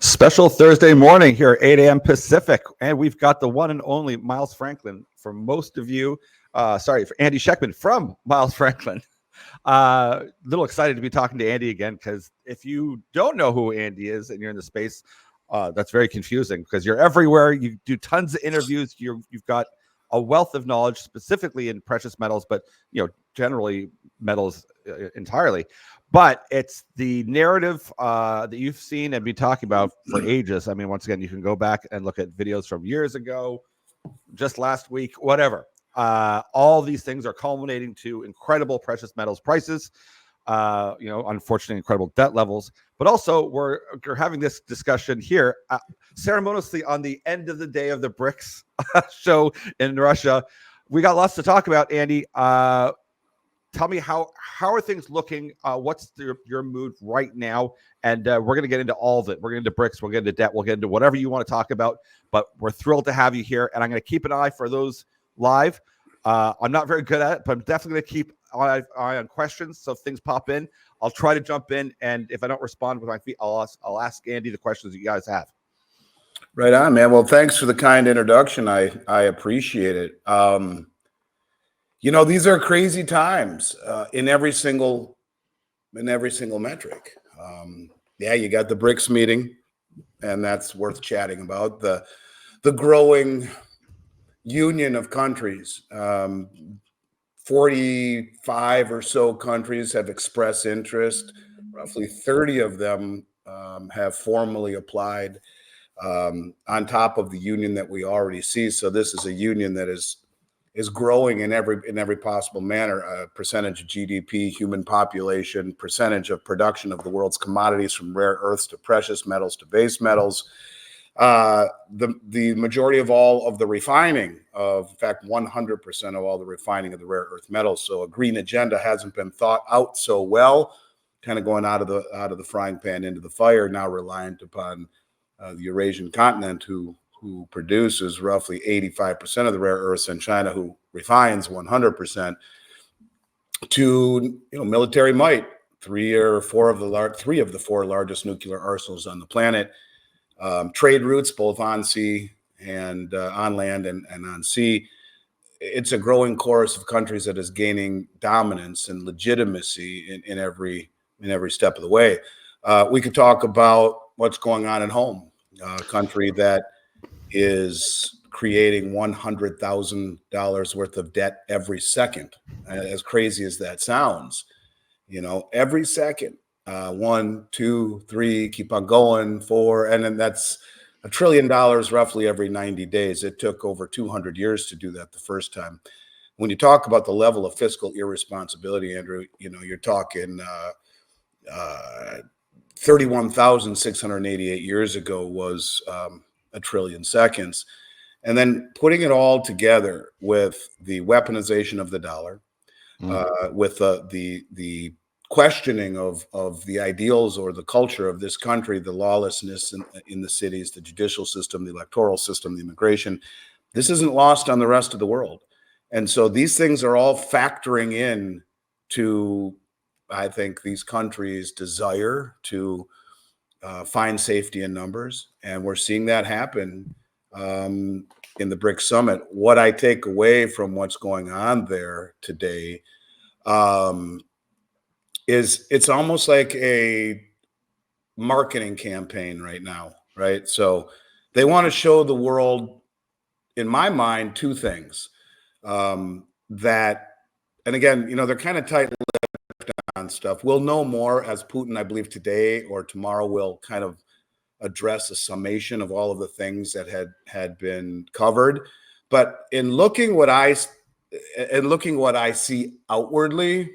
Special Thursday morning here at 8 a.m. Pacific. And we've got the one and only Miles Franklin for most of you. For Andy Schectman from Miles Franklin. Little excited to be talking to Andy again, because if you don't know who Andy is and you're in the space, that's very confusing because you're everywhere. You do tons of interviews. You've got a wealth of knowledge, specifically in precious metals, but generally metals entirely. But it's the narrative that you've seen and been talking about for ages. I mean, once again, you can go back and look at videos from years ago, just last week, whatever. All these things are culminating to incredible precious metals prices, unfortunately, incredible debt levels. But also, we're having this discussion here ceremoniously on the end of the day of the BRICS show in Russia. We got lots to talk about, Andy. Tell me how are things looking? What's your mood right now? And we're going to get into all of it. We're going to get into BRICS. We'll get into debt. We'll get into whatever you want to talk about. But we're thrilled to have you here. And I'm going to keep an eye for those live. I'm not very good at it, but I'm definitely going to keep an eye on questions. So if things pop in, I'll try to jump in. And if I don't respond with my feet, I'll ask Andy the questions that you guys have. Right on, man. Well, thanks for the kind introduction. I appreciate it. These are crazy times in every single metric. You got the BRICS meeting, and that's worth chatting about. The growing union of countries. 45 or so countries have expressed interest. Roughly 30 of them have formally applied on top of the union that we already see. So this is a union that is growing in every possible manner. Percentage of GDP, human population, percentage of production of the world's commodities, from rare earths to precious metals to base metals. The majority of all of the refining of, in fact, 100% of all the refining of the rare earth metals. So a green agenda hasn't been thought out so well, kind of going out of the frying pan into the fire, now reliant upon the Eurasian continent, who produces roughly 85% of the rare earths, and China, who refines 100%, to military might. Three of the four largest nuclear arsenals on the planet. Trade routes, both on sea and on land and on sea. It's a growing chorus of countries that is gaining dominance and legitimacy in every step of the way. We could talk about what's going on at home. A country that is creating $100,000 worth of debt every second. As crazy as that sounds, every second. 1, 2, 3, keep on going, 4, and then that's $1 trillion roughly every 90 days. It took over 200 years to do that the first time. When you talk about the level of fiscal irresponsibility, Andrew, you're talking 31,688 years ago was a trillion seconds. And then putting it all together with the weaponization of the dollar, with the questioning of the ideals or the culture of this country, the lawlessness in the cities, the judicial system, the electoral system, the immigration. This isn't lost on the rest of the world. And so these things are all factoring in to, I think, these countries' desire to find safety in numbers. And we're seeing that happen in the BRICS summit. What I take away from what's going on there today is it's almost like a marketing campaign right now, right? So they want to show the world, in my mind, two things. And again, they're kind of tight-lipped on stuff. We'll know more as Putin, I believe, today or tomorrow will kind of address a summation of all of the things that had been covered. But in looking what I see outwardly,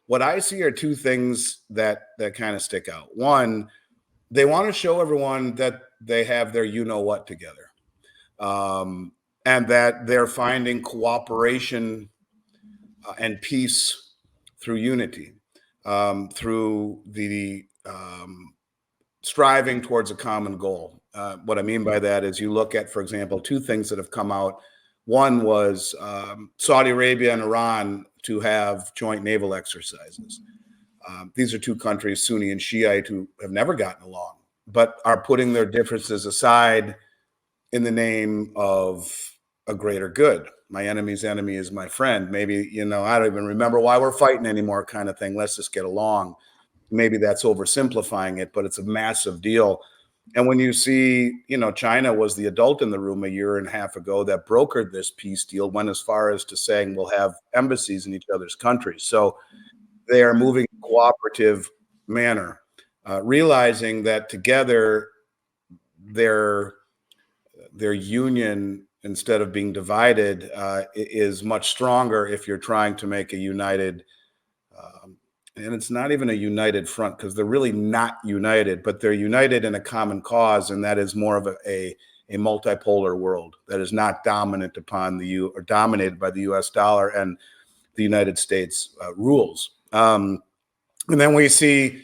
what I see are two things that kind of stick out. One, they want to show everyone that they have their you-know-what together, and that they're finding cooperation and peace through unity, through the striving towards a common goal. What I mean by that is you look at, for example, two things that have come out. One was Saudi Arabia and Iran to have joint naval exercises. These are two countries, Sunni and Shiite, who have never gotten along. but are putting their differences aside in the name of a greater good. My enemy's enemy is my friend. Maybe, I don't even remember why we're fighting anymore, kind of thing. Let's just get along. Maybe that's oversimplifying it, but it's a massive deal. And when you see, China was the adult in the room a year and a half ago that brokered this peace deal, went as far as to saying we'll have embassies in each other's countries. So they are moving in a cooperative manner, realizing that together their union, instead of being divided, is much stronger if you're trying to make a united, and it's not even a united front because they're really not united, but they're united in a common cause, and that is more of a multipolar world that is not dominant upon or dominated by the U.S. dollar and the United States rules. And then we see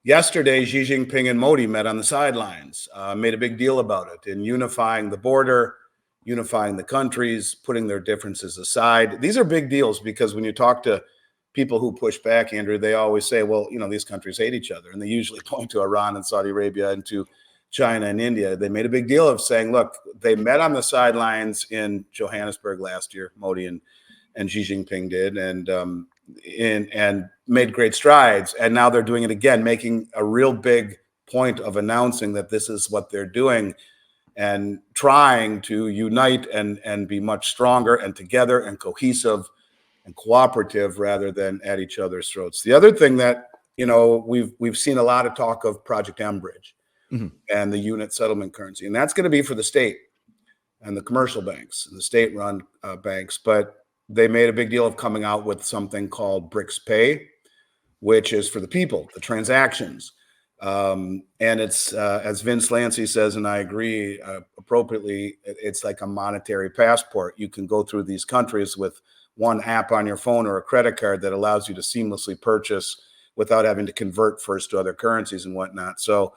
yesterday, Xi Jinping and Modi met on the sidelines, made a big deal about it in unifying the border, unifying the countries, putting their differences aside. These are big deals because when you talk to people who push back, Andrew, they always say, well, these countries hate each other. And they usually point to Iran and Saudi Arabia and to China and India. They made a big deal of saying, look, they met on the sidelines in Johannesburg last year, Modi and Xi Jinping did, and made great strides. And now they're doing it again, making a real big point of announcing that this is what they're doing and trying to unite and be much stronger and together and cohesive and cooperative rather than at each other's throats. The other thing that, we've seen a lot of talk of Project Bridge and the unit settlement currency, and that's going to be for the state and the commercial banks and the state-run banks. But they made a big deal of coming out with something called BRICS Pay, which is for the people, the transactions. And it's, as Vince Lancy says, and I agree appropriately, it's like a monetary passport. You can go through these countries with one app on your phone or a credit card that allows you to seamlessly purchase without having to convert first to other currencies and whatnot. So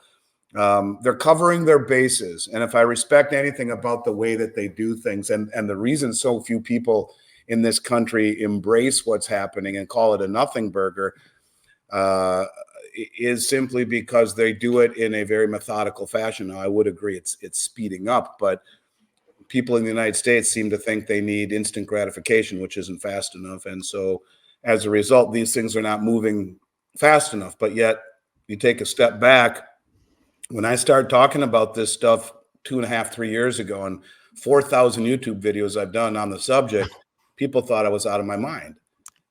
they're covering their bases. And if I respect anything about the way that they do things, and the reason so few people in this country embrace what's happening and call it a nothing burger, is simply because they do it in a very methodical fashion. Now, I would agree it's speeding up, but people in the United States seem to think they need instant gratification, which isn't fast enough. And so as a result, these things are not moving fast enough. But yet you take a step back. When I started talking about this stuff 2.5, 3 years ago, and 4,000 YouTube videos I've done on the subject, people thought I was out of my mind.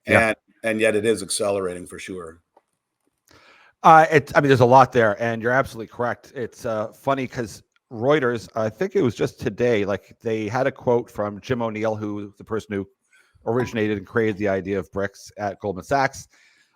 Yeah. And yet it is accelerating for sure. There's a lot there, and you're absolutely correct. It's funny because Reuters, I think it was just today, like they had a quote from Jim O'Neill, who the person who originated and created the idea of BRICS at Goldman Sachs.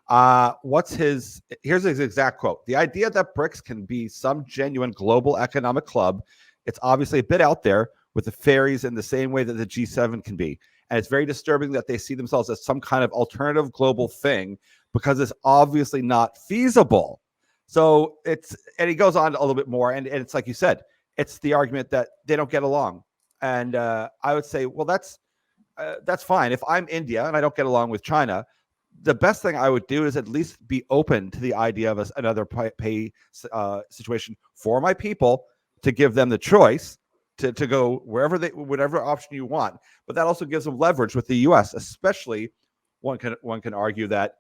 Here's his exact quote: "The idea that BRICS can be some genuine global economic club, it's obviously a bit out there with the fairies in the same way that the G7 can be. And it's very disturbing that they see themselves as some kind of alternative global thing because it's obviously not feasible." So and he goes on a little bit more, and it's like you said, it's the argument that they don't get along. And I would say, well, that's fine. If I'm India and I don't get along with China, the best thing I would do is at least be open to the idea of another pay situation for my people, to give them the choice to go whatever option you want. But that also gives them leverage with the U.S., especially one can argue that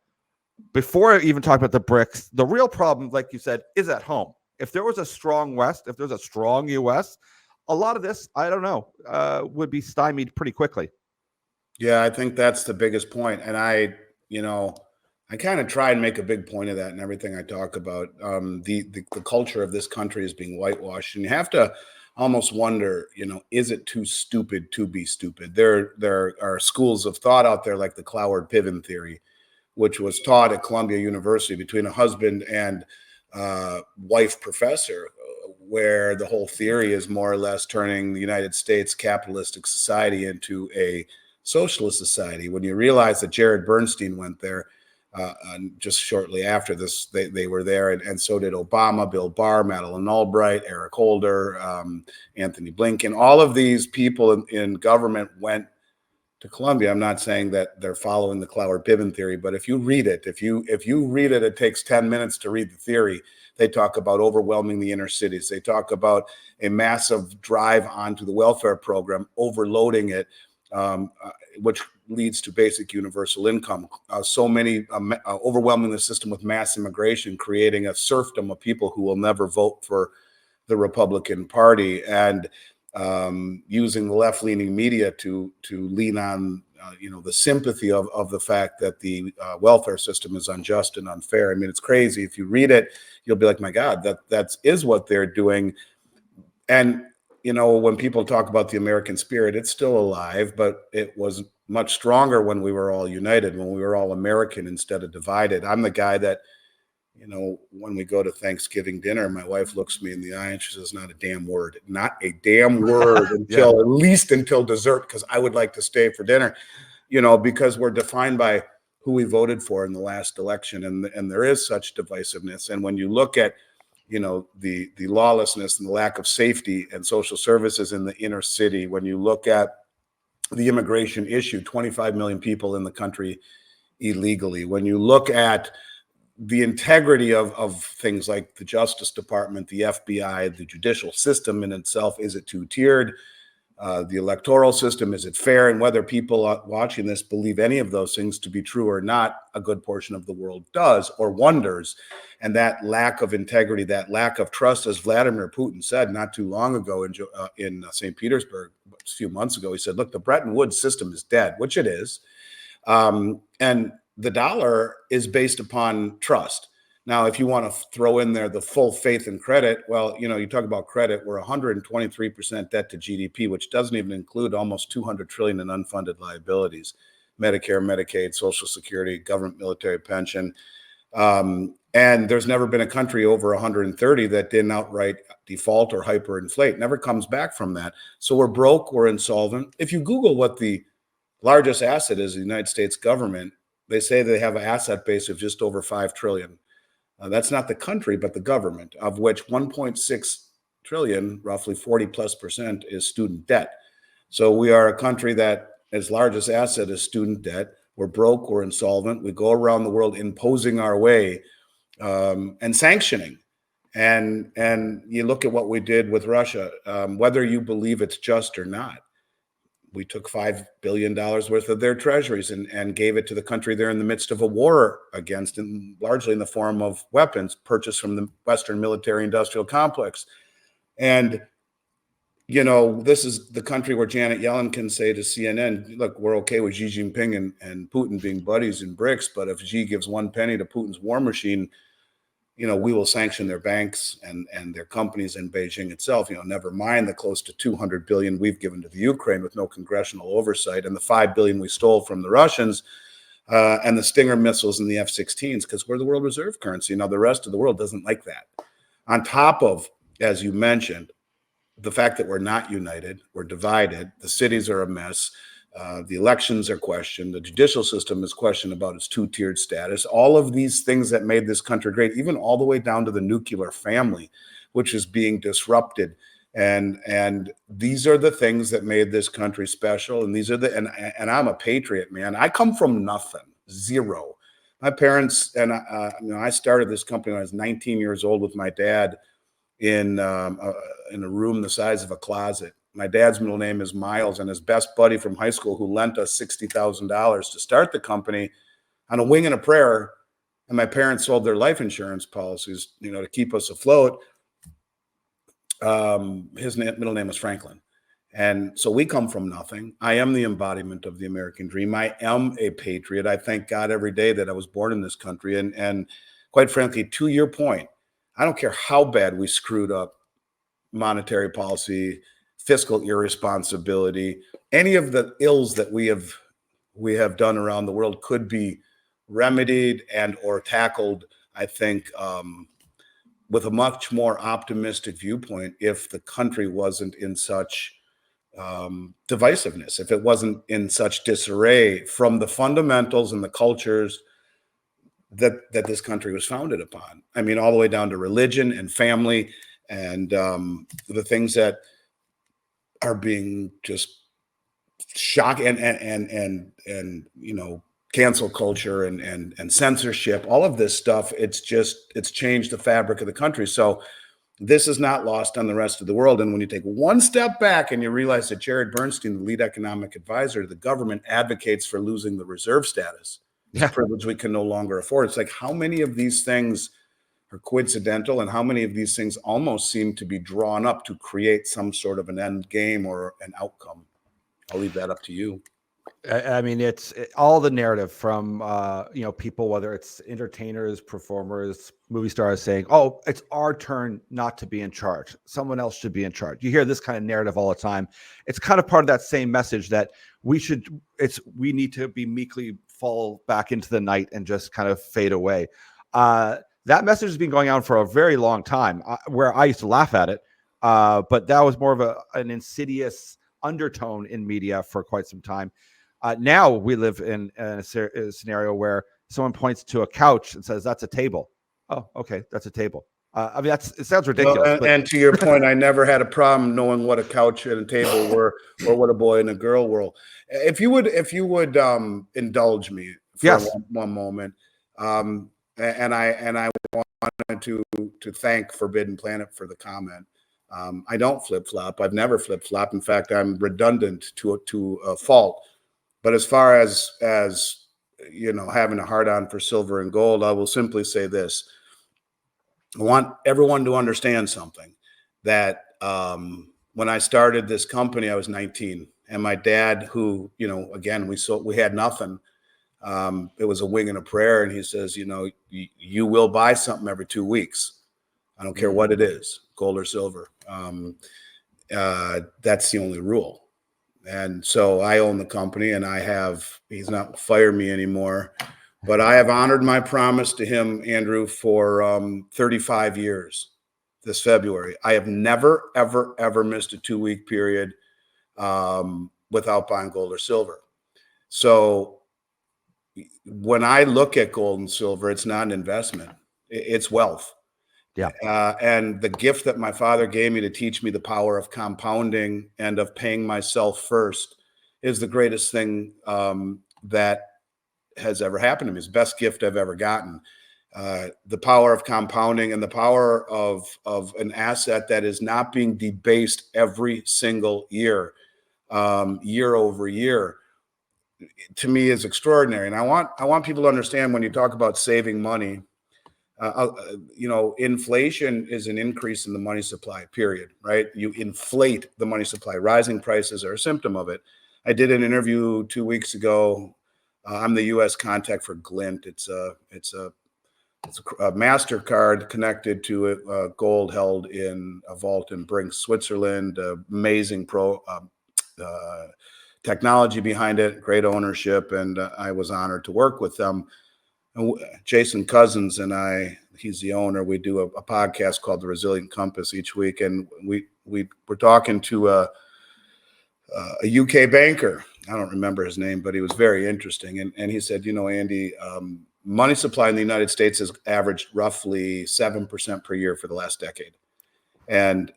before I even talk about the BRICS, the real problem, like you said, is at home. If there was a strong West, if there's a strong U.S., a lot of this, I don't know, would be stymied pretty quickly. Yeah, I think that's the biggest point. And I kind of try and make a big point of that in everything I talk about. The culture of this country is being whitewashed, and you have to almost wonder, is it too stupid to be stupid? There are schools of thought out there like the Cloward-Piven theory, which was taught at Columbia University between a husband and wife professor, where the whole theory is more or less turning the United States capitalistic society into a socialist society. When you realize that Jared Bernstein went there just shortly after this, they were there, and so did Obama, Bill Barr, Madeleine Albright, Eric Holder, Anthony Blinken. All of these people in government went to Columbia. I'm not saying that they're following the Cloward-Piven theory, but if you read it, if you read it, it takes 10 minutes to read the theory. They talk about overwhelming the inner cities. They talk about a massive drive onto the welfare program, overloading it, which leads to basic universal income. Overwhelming the system with mass immigration, creating a serfdom of people who will never vote for the Republican Party, and using the left-leaning media to lean on the sympathy of the fact that the welfare system is unjust and unfair. I mean, it's crazy. If you read it, you'll be like, my God, that is what they're doing. And when people talk about the American spirit, it's still alive, but it was much stronger when we were all united, when we were all American instead of divided. I'm the guy that, when we go to Thanksgiving dinner, my wife looks me in the eye and she says, not a damn word, not a damn word until at least until dessert, because I would like to stay for dinner, because we're defined by who we voted for in the last election. And there is such divisiveness. And when you look at, the lawlessness and the lack of safety and social services in the inner city, when you look at the immigration issue, 25 million people in the country illegally, when you look at the integrity of things like the Justice Department, the FBI, the judicial system in itself, is it two-tiered? The electoral system, is it fair? And whether people watching this believe any of those things to be true or not, a good portion of the world does or wonders. And that lack of integrity, that lack of trust, as Vladimir Putin said not too long ago in St. Petersburg, a few months ago, he said, look, the Bretton Woods system is dead, which it is. And the dollar is based upon trust. Now, if you want to throw in there the full faith and credit, well, you talk about credit, we're 123% debt to GDP, which doesn't even include almost 200 trillion in unfunded liabilities, Medicare, Medicaid, Social Security, government, military pension. And there's never been a country over 130 that didn't outright default or hyperinflate. Never comes back from that. So we're broke, we're insolvent. If you Google what the largest asset is, the United States government, they say they have an asset base of just over 5 trillion. That's not the country, but the government, of which 1.6 trillion, roughly 40+%, is student debt. So we are a country that its largest asset is student debt. We're broke, we're insolvent. We go around the world imposing our way and sanctioning. And you look at what we did with Russia, whether you believe it's just or not. We took $5 billion worth of their treasuries and gave it to the country they're in the midst of a war against, and largely in the form of weapons purchased from the Western military industrial complex. And, this is the country where Janet Yellen can say to CNN, look, we're okay with Xi Jinping and Putin being buddies in BRICS, but if Xi gives 1 penny to Putin's war machine, we will sanction their banks and their companies in Beijing itself, never mind the close to 200 billion we've given to the Ukraine with no congressional oversight, and the 5 billion we stole from the Russians, and the Stinger missiles and the F-16s, because we're the world reserve currency. Now, the rest of the world doesn't like that. On top of, as you mentioned, the fact that we're not united, we're divided, the cities are a mess, the elections are questioned, the judicial system is questioned about its two-tiered status, all of these things that made this country great, even all the way down to the nuclear family, which is being disrupted. And these are the things that made this country special. And these are and I'm a patriot, man. I come from nothing, zero. My parents, and I started this company when I was 19 years old with my dad in a room the size of a closet. My dad's middle name is Miles, and his best buddy from high school, who lent us $60,000 to start the company, on a wing and a prayer, and my parents sold their life insurance policies, to keep us afloat. His middle name was Franklin. And so we come from nothing. I am the embodiment of the American dream. I am a patriot. I thank God every day that I was born in this country. And quite frankly, to your point, I don't care how bad we screwed up monetary policy, fiscal irresponsibility, any of the ills that we have done around the world could be remedied and or tackled, I think, with a much more optimistic viewpoint if the country wasn't in such divisiveness, if it wasn't in such disarray from the fundamentals and the cultures that this country was founded upon. I mean, all the way down to religion and family and the things that are being just shock and you know, cancel culture and censorship, all of this stuff, it's changed the fabric of the country. So this is not lost on the rest of the world. And when you take one step back and you realize that Jared Bernstein, the lead economic advisor to the government, advocates for losing the reserve status, it's a privilege we can no longer afford. It's like, how many of these things are coincidental and how many of these things almost seem to be drawn up to create some sort of an end game or an outcome? I'll leave that up to you. I mean, it's all the narrative from, you know, people, whether it's entertainers, performers, movie stars saying, oh, it's our turn not to be in charge. Someone else should be in charge. You hear this kind of narrative all the time. It's kind of part of that same message that we need to be meekly fall back into the night and just kind of fade away. That message has been going on for a very long time, where I used to laugh at it. But that was more of an insidious undertone in media for quite some time. Now we live in a scenario where someone points to a couch and says, that's a table. Oh, okay, that's a table. I mean, it sounds ridiculous. Well, and to your point, I never had a problem knowing what a couch and a table were, or what a boy and a girl were. If you would indulge me for one moment, and I wanted to thank Forbidden Planet for the comment. I don't flip flop. I've never flip flop. In fact, I'm redundant to a fault. But as far as you know, having a hard on for silver and gold, I will simply say this. I want everyone to understand something, that when I started this company, I was 19. And my dad, who, you know, again, we had nothing. It was a wing and a prayer. And he says, you know, you will buy something every 2 weeks. I don't care what it is, gold or silver. That's the only rule. And so I own the company, and he's not fire me anymore, but I have honored my promise to him, Andrew, for 35 years this February. I have never, ever, ever missed a 2-week period without buying gold or silver. So when I look at gold and silver, it's not an investment, it's wealth. Yeah. And the gift that my father gave me to teach me the power of compounding and of paying myself first is the greatest thing that has ever happened to me. It's the best gift I've ever gotten. The power of compounding and the power of an asset that is not being debased every single year, year over year, to me is extraordinary. And I want people to understand, when you talk about saving money, you know, inflation is an increase in the money supply, period, right? You inflate the money supply. Rising prices are a symptom of it. I did an interview 2 weeks ago. I'm the U.S. contact for Glint. It's a MasterCard connected to gold held in a vault in Brinks, Switzerland. Amazing technology behind it, great ownership, and I was honored to work with them. Jason Cousins and I, he's the owner, we do a podcast called The Resilient Compass each week. And we're talking to a UK banker. I don't remember his name, but he was very interesting. And he said, you know, Andy, money supply in the United States has averaged roughly 7% per year for the last decade. And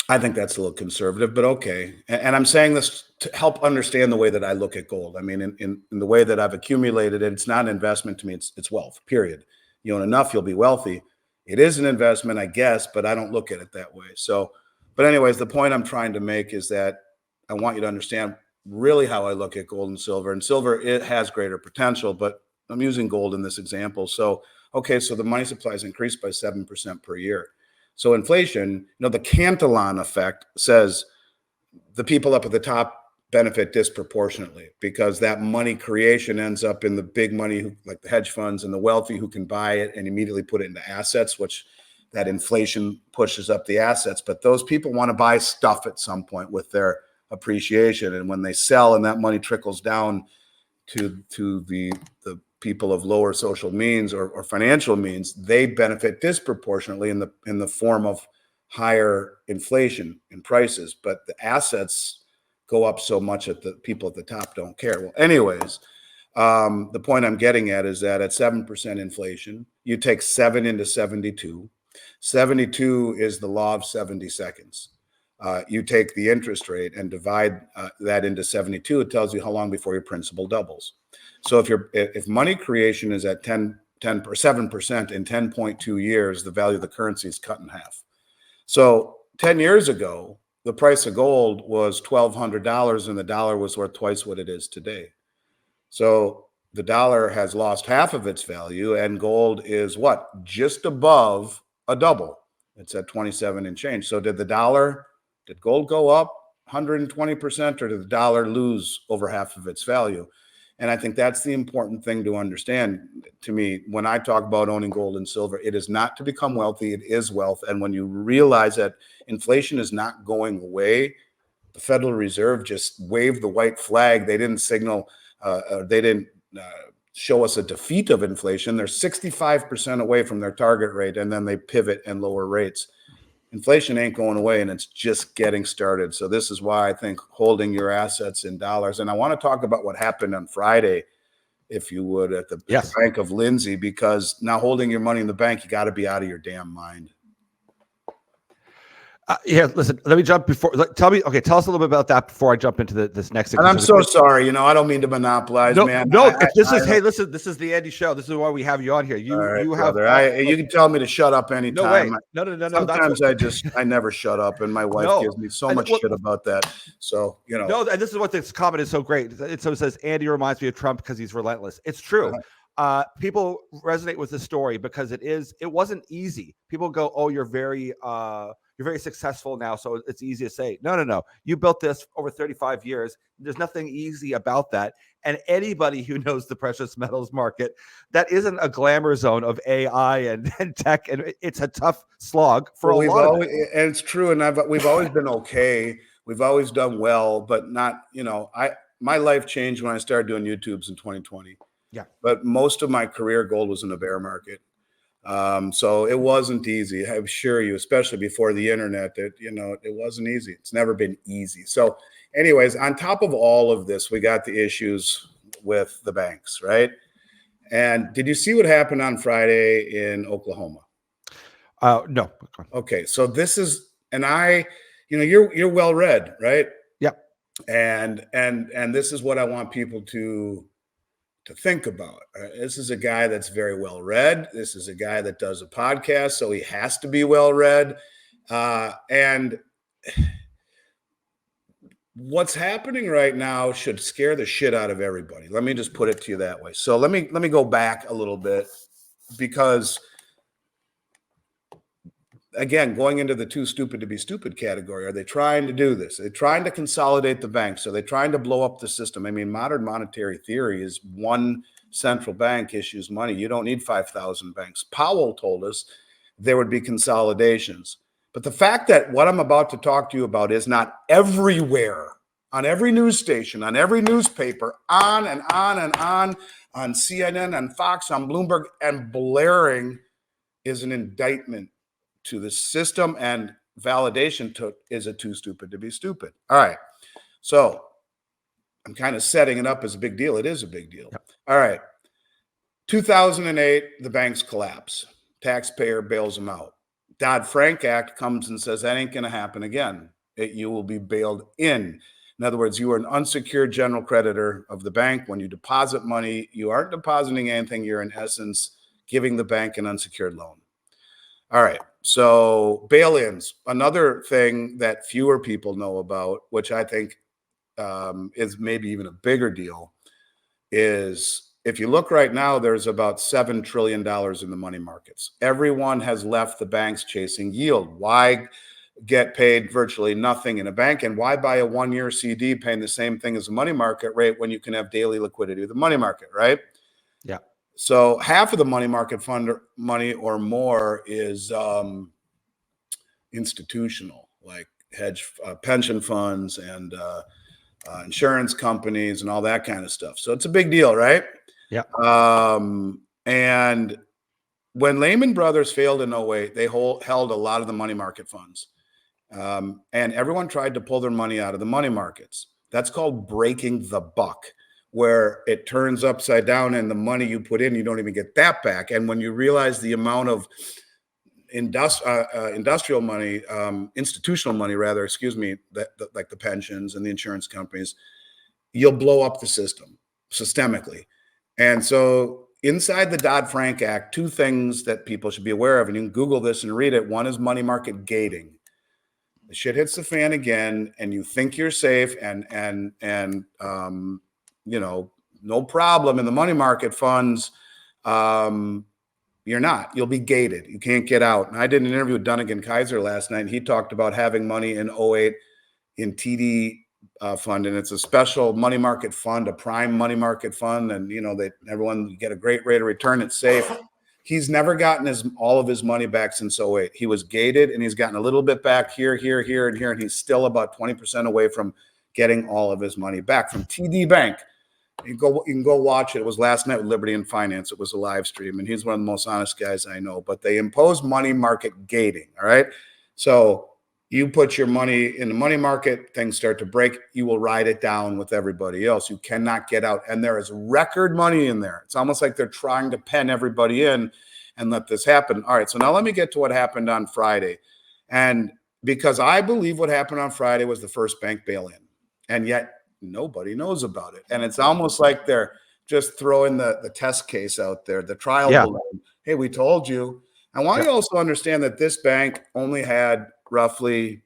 I think that's a little conservative, but okay. And I'm saying this to help understand the way that I look at gold. I mean, in the way that I've accumulated it, it's not an investment to me. It's wealth, period. You own enough, you'll be wealthy. It is an investment, I guess, but I don't look at it that way. So, but anyways, the point I'm trying to make is that I want you to understand really how I look at gold and silver. And silver, it has greater potential, but I'm using gold in this example. So, okay, so the money supply has increased by 7% per year. So inflation, you know, the Cantillon effect says the people up at the top benefit disproportionately, because that money creation ends up in the big money, like the hedge funds and the wealthy, who can buy it and immediately put it into assets, which that inflation pushes up the assets. But those people want to buy stuff at some point with their appreciation. And when they sell and that money trickles down to the people of lower social means or financial means, they benefit disproportionately in the form of higher inflation in prices. But the assets go up so much that the people at the top don't care. Well, anyways, the point I'm getting at is that at 7% inflation, you take 7 into 72. 72 is the law of 70 seconds. You take the interest rate and divide that into 72. It tells you how long before your principal doubles. So if money creation is at 10 or 7% in 10.2 years, the value of the currency is cut in half. So 10 years ago, the price of gold was $1,200 and the dollar was worth twice what it is today. So the dollar has lost half of its value, and gold is what? Just above a double. It's at 27 and change. So did gold go up 120%, or did the dollar lose over half of its value? And I think that's the important thing to understand. To me, when I talk about owning gold and silver, it is not to become wealthy, it is wealth. And when you realize that inflation is not going away, the Federal Reserve just waved the white flag. They didn't signal, they didn't show us a defeat of inflation. They're 65% away from their target rate, and then they pivot and lower rates. Inflation ain't going away, and it's just getting started. So this is why I think holding your assets in dollars. And I want to talk about what happened on Friday, if you would, at the Bank of Lindsay, because now holding your money in the bank, you got to be out of your damn mind. Listen, let me jump before. Tell us a little bit about that before I jump into this next thing. And I'm so sorry. I don't mean to monopolize, man. Listen, this is the Andy show. This is why we have you on here. You can tell me to shut up anytime. No. Sometimes I never shut up, and my wife gives me so much shit about that. So, No, and this is what this comment is so great. It says, Andy reminds me of Trump because he's relentless. It's true. People resonate with the story because it wasn't easy. People go, oh, you're very successful now, so it's easy to say. No. You built this over 35 years. There's nothing easy about that. And anybody who knows the precious metals market, that isn't a glamour zone of AI and tech, and it's a tough slog for a lot of it. And it's true, and we've always been okay. We've always done well, but not, my life changed when I started doing YouTubes in 2020. Yeah. But most of my career, gold was in a bear market. So it wasn't easy. I assure you, especially before the internet, that, it wasn't easy. It's never been easy. So anyways, on top of all of this, we got the issues with the banks, right? And did you see what happened on Friday in Oklahoma? No. Okay. So this is, and you're well read, right? Yeah. And this is what I want people to think about. This is a guy that's very well read. This is a guy that does a podcast, so he has to be well read. And what's happening right now should scare the shit out of everybody. Let me just put it to you that way. So let me go back a little bit, because again, going into the too stupid to be stupid category, are they trying to do this? Are they trying to consolidate the banks? Are they trying to blow up the system? I mean, modern monetary theory is one central bank issues money. You don't need 5,000 banks. Powell told us there would be consolidations. But the fact that what I'm about to talk to you about is not everywhere, on every news station, on every newspaper, on and on and on CNN, on Fox, on Bloomberg, and blaring, is an indictment to the system and validation is it too stupid to be stupid. All right. So I'm kind of setting it up as a big deal. It is a big deal. Yep. All right. 2008, the banks collapse. Taxpayer bails them out. Dodd-Frank Act comes and says that ain't going to happen again. You will be bailed in. In other words, you are an unsecured general creditor of the bank. When you deposit money, you aren't depositing anything. You're in essence giving the bank an unsecured loan. All right. So bail-ins, another thing that fewer people know about, which I think is maybe even a bigger deal, is if you look right now, there's about $7 trillion in the money markets. Everyone has left the banks chasing yield. Why get paid virtually nothing in a bank? And why buy a one-year CD paying the same thing as a money market rate when you can have daily liquidity of the money market, right? Yeah. So half of the money market fund money or more is institutional, like pension funds and insurance companies and all that kind of stuff. So it's a big deal, right? Yeah. And when Lehman Brothers failed in 08, they held a lot of the money market funds. And everyone tried to pull their money out of the money markets. That's called breaking the buck, where it turns upside down and the money you put in, you don't even get that back. And when you realize the amount of industrial money, institutional money, rather, excuse me, like the pensions and the insurance companies, you'll blow up the system systemically. And so inside the Dodd-Frank Act, two things that people should be aware of, and you can Google this and read it. One is money market gating. The shit hits the fan again, and you think you're safe, and you know, no problem in the money market funds. You're not. You'll be gated. You can't get out. And I did an interview with Dunnigan Kaiser last night, and he talked about having money in '08 in TD fund, and it's a special money market fund, a prime money market fund, and you know that everyone get a great rate of return. It's safe. He's never gotten all of his money back since '08. He was gated, and he's gotten a little bit back here, and here, and he's still about 20% away from getting all of his money back from TD Bank. You can go watch it. It was last night with Liberty and Finance. It was a live stream, and he's one of the most honest guys I know. But they impose money market gating. All right, so you put your money in the money market, things start to break. You will ride it down with everybody else. You cannot get out, and there is record money in there. It's almost like they're trying to pen everybody in and let this happen. All right, so now let me get to what happened on Friday, and because I believe what happened on Friday was the first bank bail-in, and yet nobody knows about it. And it's almost like they're just throwing the test case out there, the trial balloon. Hey, we told you. I want you to also understand that this bank only had roughly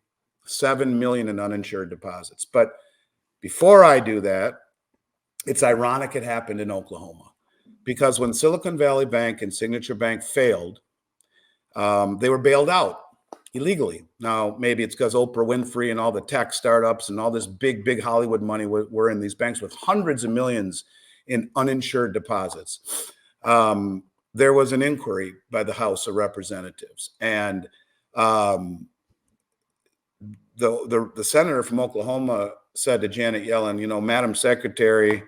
7 million in uninsured deposits. But before I do that, it's ironic it happened in Oklahoma, because when Silicon Valley Bank and Signature Bank failed, they were bailed out illegally. Now, maybe it's because Oprah Winfrey and all the tech startups and all this big Hollywood money were in these banks with hundreds of millions in uninsured deposits. There was an inquiry by the House of Representatives, and the senator from Oklahoma said to Janet Yellen, you know, Madam Secretary,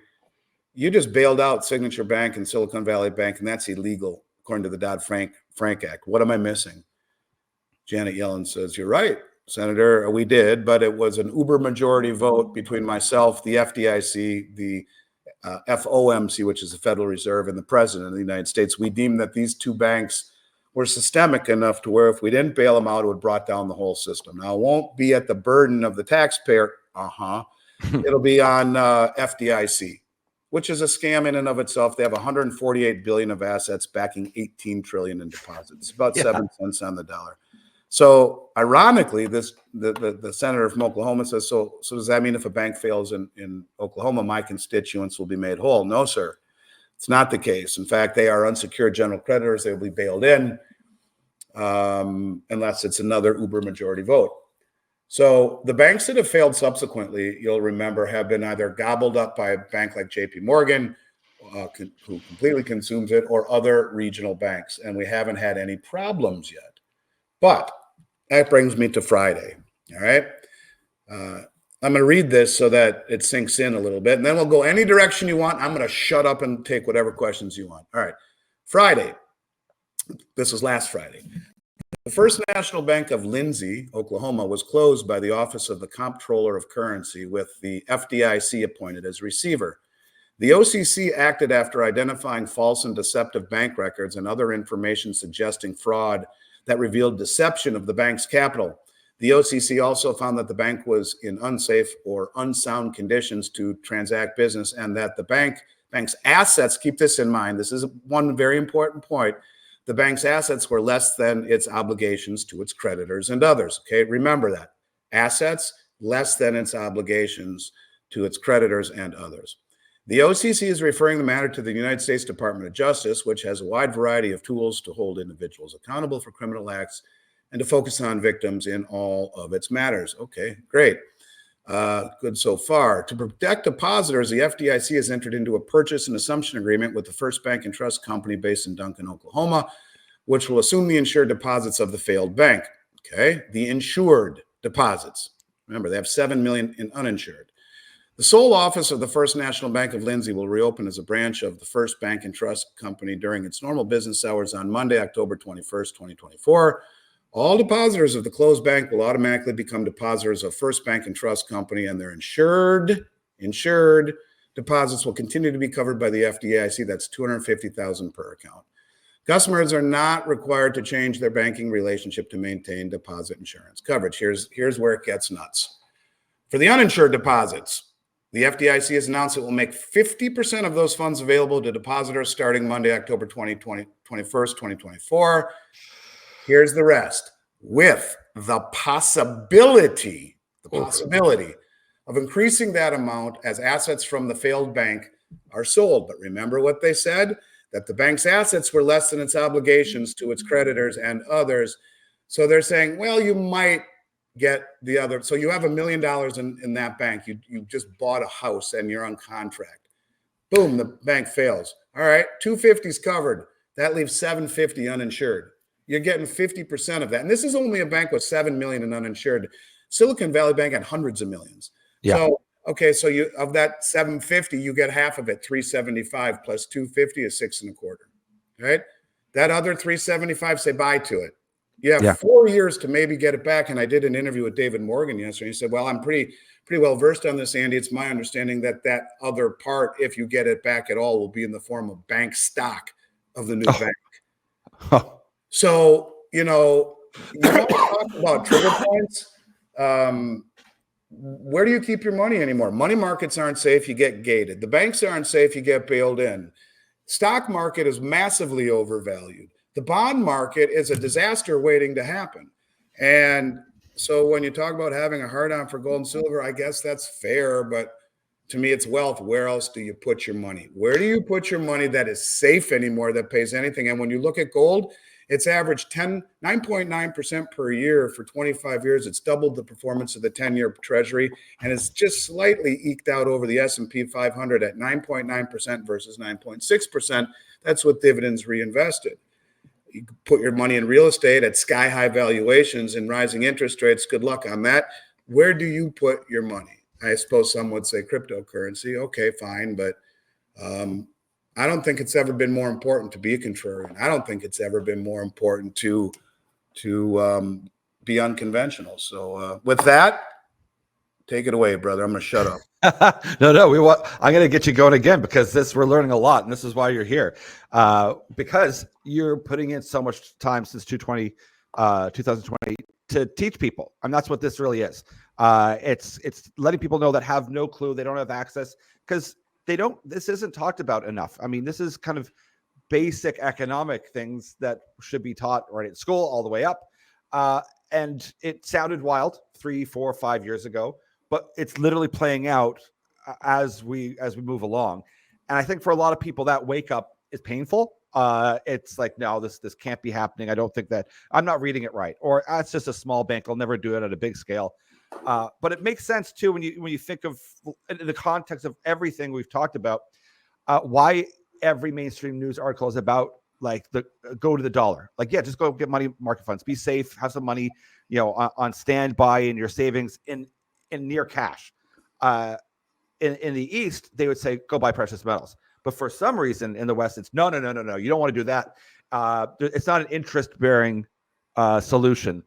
you just bailed out Signature Bank and Silicon Valley Bank, and that's illegal according to the Dodd-Frank Act. What am I missing? Janet Yellen says, you're right, Senator, we did, but it was an uber majority vote between myself, the FDIC, the FOMC, which is the Federal Reserve, and the President of the United States. We deemed that these two banks were systemic enough to where if we didn't bail them out, it would brought down the whole system. Now, it won't be at the burden of the taxpayer. It'll be on FDIC, which is a scam in and of itself. They have 148 billion of assets backing 18 trillion in deposits, about 7 cents on the dollar. So ironically, the senator from Oklahoma says, so does that mean if a bank fails in Oklahoma, my constituents will be made whole? No, sir. It's not the case. In fact, they are unsecured general creditors. They will be bailed in unless it's another uber majority vote. So the banks that have failed subsequently, you'll remember, have been either gobbled up by a bank like JP Morgan, who completely consumes it, or other regional banks. And we haven't had any problems yet. But that brings me to Friday. All right. I'm going to read this so that it sinks in a little bit, and then we'll go any direction you want. I'm going to shut up and take whatever questions you want. All right. Friday. This was last Friday. The First National Bank of Lindsay, Oklahoma, was closed by the Office of the Comptroller of Currency, with the FDIC appointed as receiver. The OCC acted after identifying false and deceptive bank records and other information suggesting fraud that revealed deception of the bank's capital. The OCC also found that the bank was in unsafe or unsound conditions to transact business, and that the bank's assets, keep this in mind, this is one very important point, the bank's assets were less than its obligations to its creditors and others. Okay, remember that. Assets less than its obligations to its creditors and others. The OCC is referring the matter to the United States Department of Justice, which has a wide variety of tools to hold individuals accountable for criminal acts and to focus on victims in all of its matters. Okay, great. Good so far. To protect depositors, the FDIC has entered into a purchase and assumption agreement with the First Bank and Trust Company based in Duncan, Oklahoma, which will assume the insured deposits of the failed bank. Okay, the insured deposits. Remember, they have 7 million in uninsured. The sole office of the First National Bank of Lindsay will reopen as a branch of the First Bank and Trust Company during its normal business hours on Monday, October 21st, 2024. All depositors of the closed bank will automatically become depositors of First Bank and Trust Company, and their insured deposits will continue to be covered by the FDIC. That's $250,000 per account. Customers are not required to change their banking relationship to maintain deposit insurance coverage. Here's where it gets nuts. For the uninsured deposits, the FDIC has announced it will make 50% of those funds available to depositors starting Monday, October 21st, 2024. Here's the rest, with the possibility of increasing that amount as assets from the failed bank are sold. But remember what they said? That the bank's assets were less than its obligations to its creditors and others. So they're saying, well, you might get the other. So you have $1 million in that bank. You just bought a house and you're on contract. Boom, the bank fails. All right, 250 is covered. That leaves 750 uninsured. You're getting 50% of that. And this is only a bank with 7 million in uninsured. Silicon Valley Bank had hundreds of millions. Yeah. So, okay, so you of that 750, you get half of it, 375 plus 250 is 6.25. Right? That other 375, say bye to it. You have 4 years to maybe get it back. And I did an interview with David Morgan yesterday. He said, well, I'm pretty well versed on this, Andy. It's my understanding that that other part, if you get it back at all, will be in the form of bank stock of the new bank. So, you want to talk about trigger points. Where do you keep your money anymore? Money markets aren't safe. You get gated. The banks aren't safe. You get bailed in. Stock market is massively overvalued. The bond market is a disaster waiting to happen. And so when you talk about having a hard on for gold and silver, I guess that's fair. But to me, it's wealth. Where else do you put your money? Where do you put your money that is safe anymore, that pays anything? And when you look at gold, it's averaged 9.9% per year for 25 years. It's doubled the performance of the 10-year Treasury, and it's just slightly eked out over the S&P 500 at 9.9% versus 9.6%. That's with dividends reinvested. You put your money in real estate at sky-high valuations and rising interest rates. Good luck on that. Where do you put your money? I suppose some would say cryptocurrency. Okay, fine, but I don't think it's ever been more important to be a contrarian. I don't think it's ever been more important to be unconventional. So with that, take it away, brother. I'm going to shut up. No. I'm going to get you going again because we're learning a lot, and this is why you're here. Because you're putting in so much time since 2020 to teach people, and that's what this really is. It's letting people know that have no clue, they don't have access, because this isn't talked about enough. I mean, this is kind of basic economic things that should be taught right at school all the way up. And it sounded wild 3, 4, 5 years ago, but it's literally playing out as we move along. And I think for a lot of people, that wake up is painful. It's like, no, this can't be happening. I don't think that I'm not reading it right, or it's just a small bank. I'll never do it at a big scale. But it makes sense too when you think of in the context of everything we've talked about, why every mainstream news article is about like go to the dollar. Like, yeah, just go get money market funds, be safe, have some money, on standby in your savings in near cash. In the East, they would say go buy precious metals. But for some reason in the West, it's no. You don't want to do that. It's not an interest-bearing solution.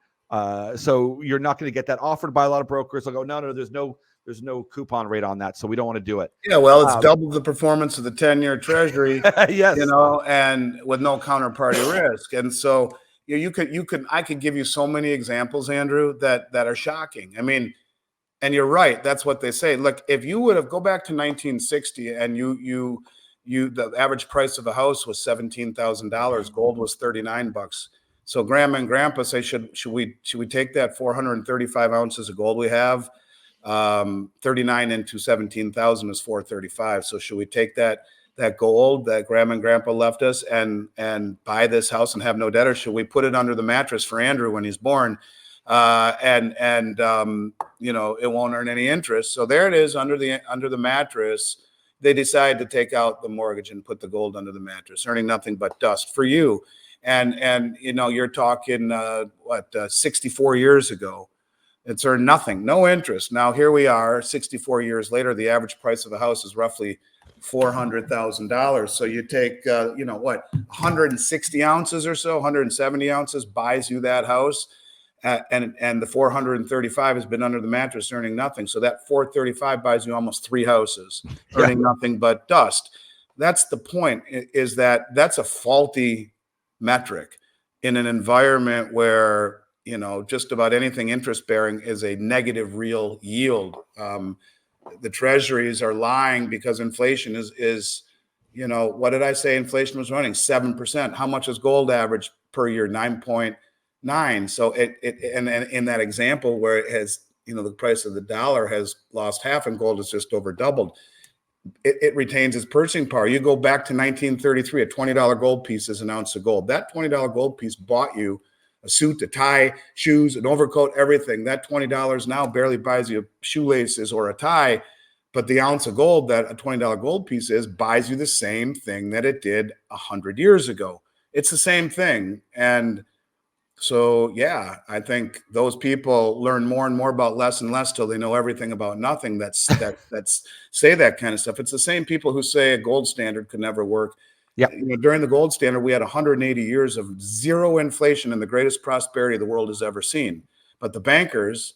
So you're not going to get that offered by a lot of brokers. They'll go, no, there's no coupon rate on that, so we don't want to do it. Yeah, well, it's double the performance of the 10-year Treasury, yes, and with no counterparty risk. And so I could give you so many examples, Andrew, that are shocking. I mean, and you're right. That's what they say. Look, if you would have go back to 1960 and the average price of a house was $17,000, gold was $39. So grandma and grandpa say, should we take that 435 ounces of gold we have? 39 into 17,000 is 435. So should we take that gold that grandma and grandpa left us and buy this house and have no debt, or should we put it under the mattress for Andrew when he's born? And it won't earn any interest. So there it is under the mattress. They decide to take out the mortgage and put the gold under the mattress, earning nothing but dust for you. And you're talking 64 years ago. It's earned nothing, no interest. Now here we are, 64 years later. The average price of a house is roughly $400,000. So you take 160 ounces or so, 170 ounces buys you that house. And the 435 has been under the mattress earning nothing. So that 435 buys you almost 3 houses, earning nothing but dust. That's the point, is that's a faulty metric in an environment where, you know, just about anything interest bearing is a negative real yield. The treasuries are lying because inflation is, you know, what did I say? Inflation was running 7%. How much is gold average per year? 9.9. So and in that example where it has, you know, the price of the dollar has lost half and gold has just over doubled, it retains its purchasing power. You go back to 1933, a $20 gold piece is an ounce of gold. That $20 gold piece bought you a suit, a tie, shoes, an overcoat, everything. That $20 now barely buys you shoelaces or a tie, but the ounce of gold that a $20 gold piece is buys you the same thing that it did 100 years ago. It's the same thing. And so, yeah, I think those people learn more and more about less and less till they know everything about nothing. That's say that kind of stuff. It's the same people who say a gold standard could never work. Yeah. You know, during the gold standard, we had 180 years of zero inflation and the greatest prosperity the world has ever seen. But the bankers,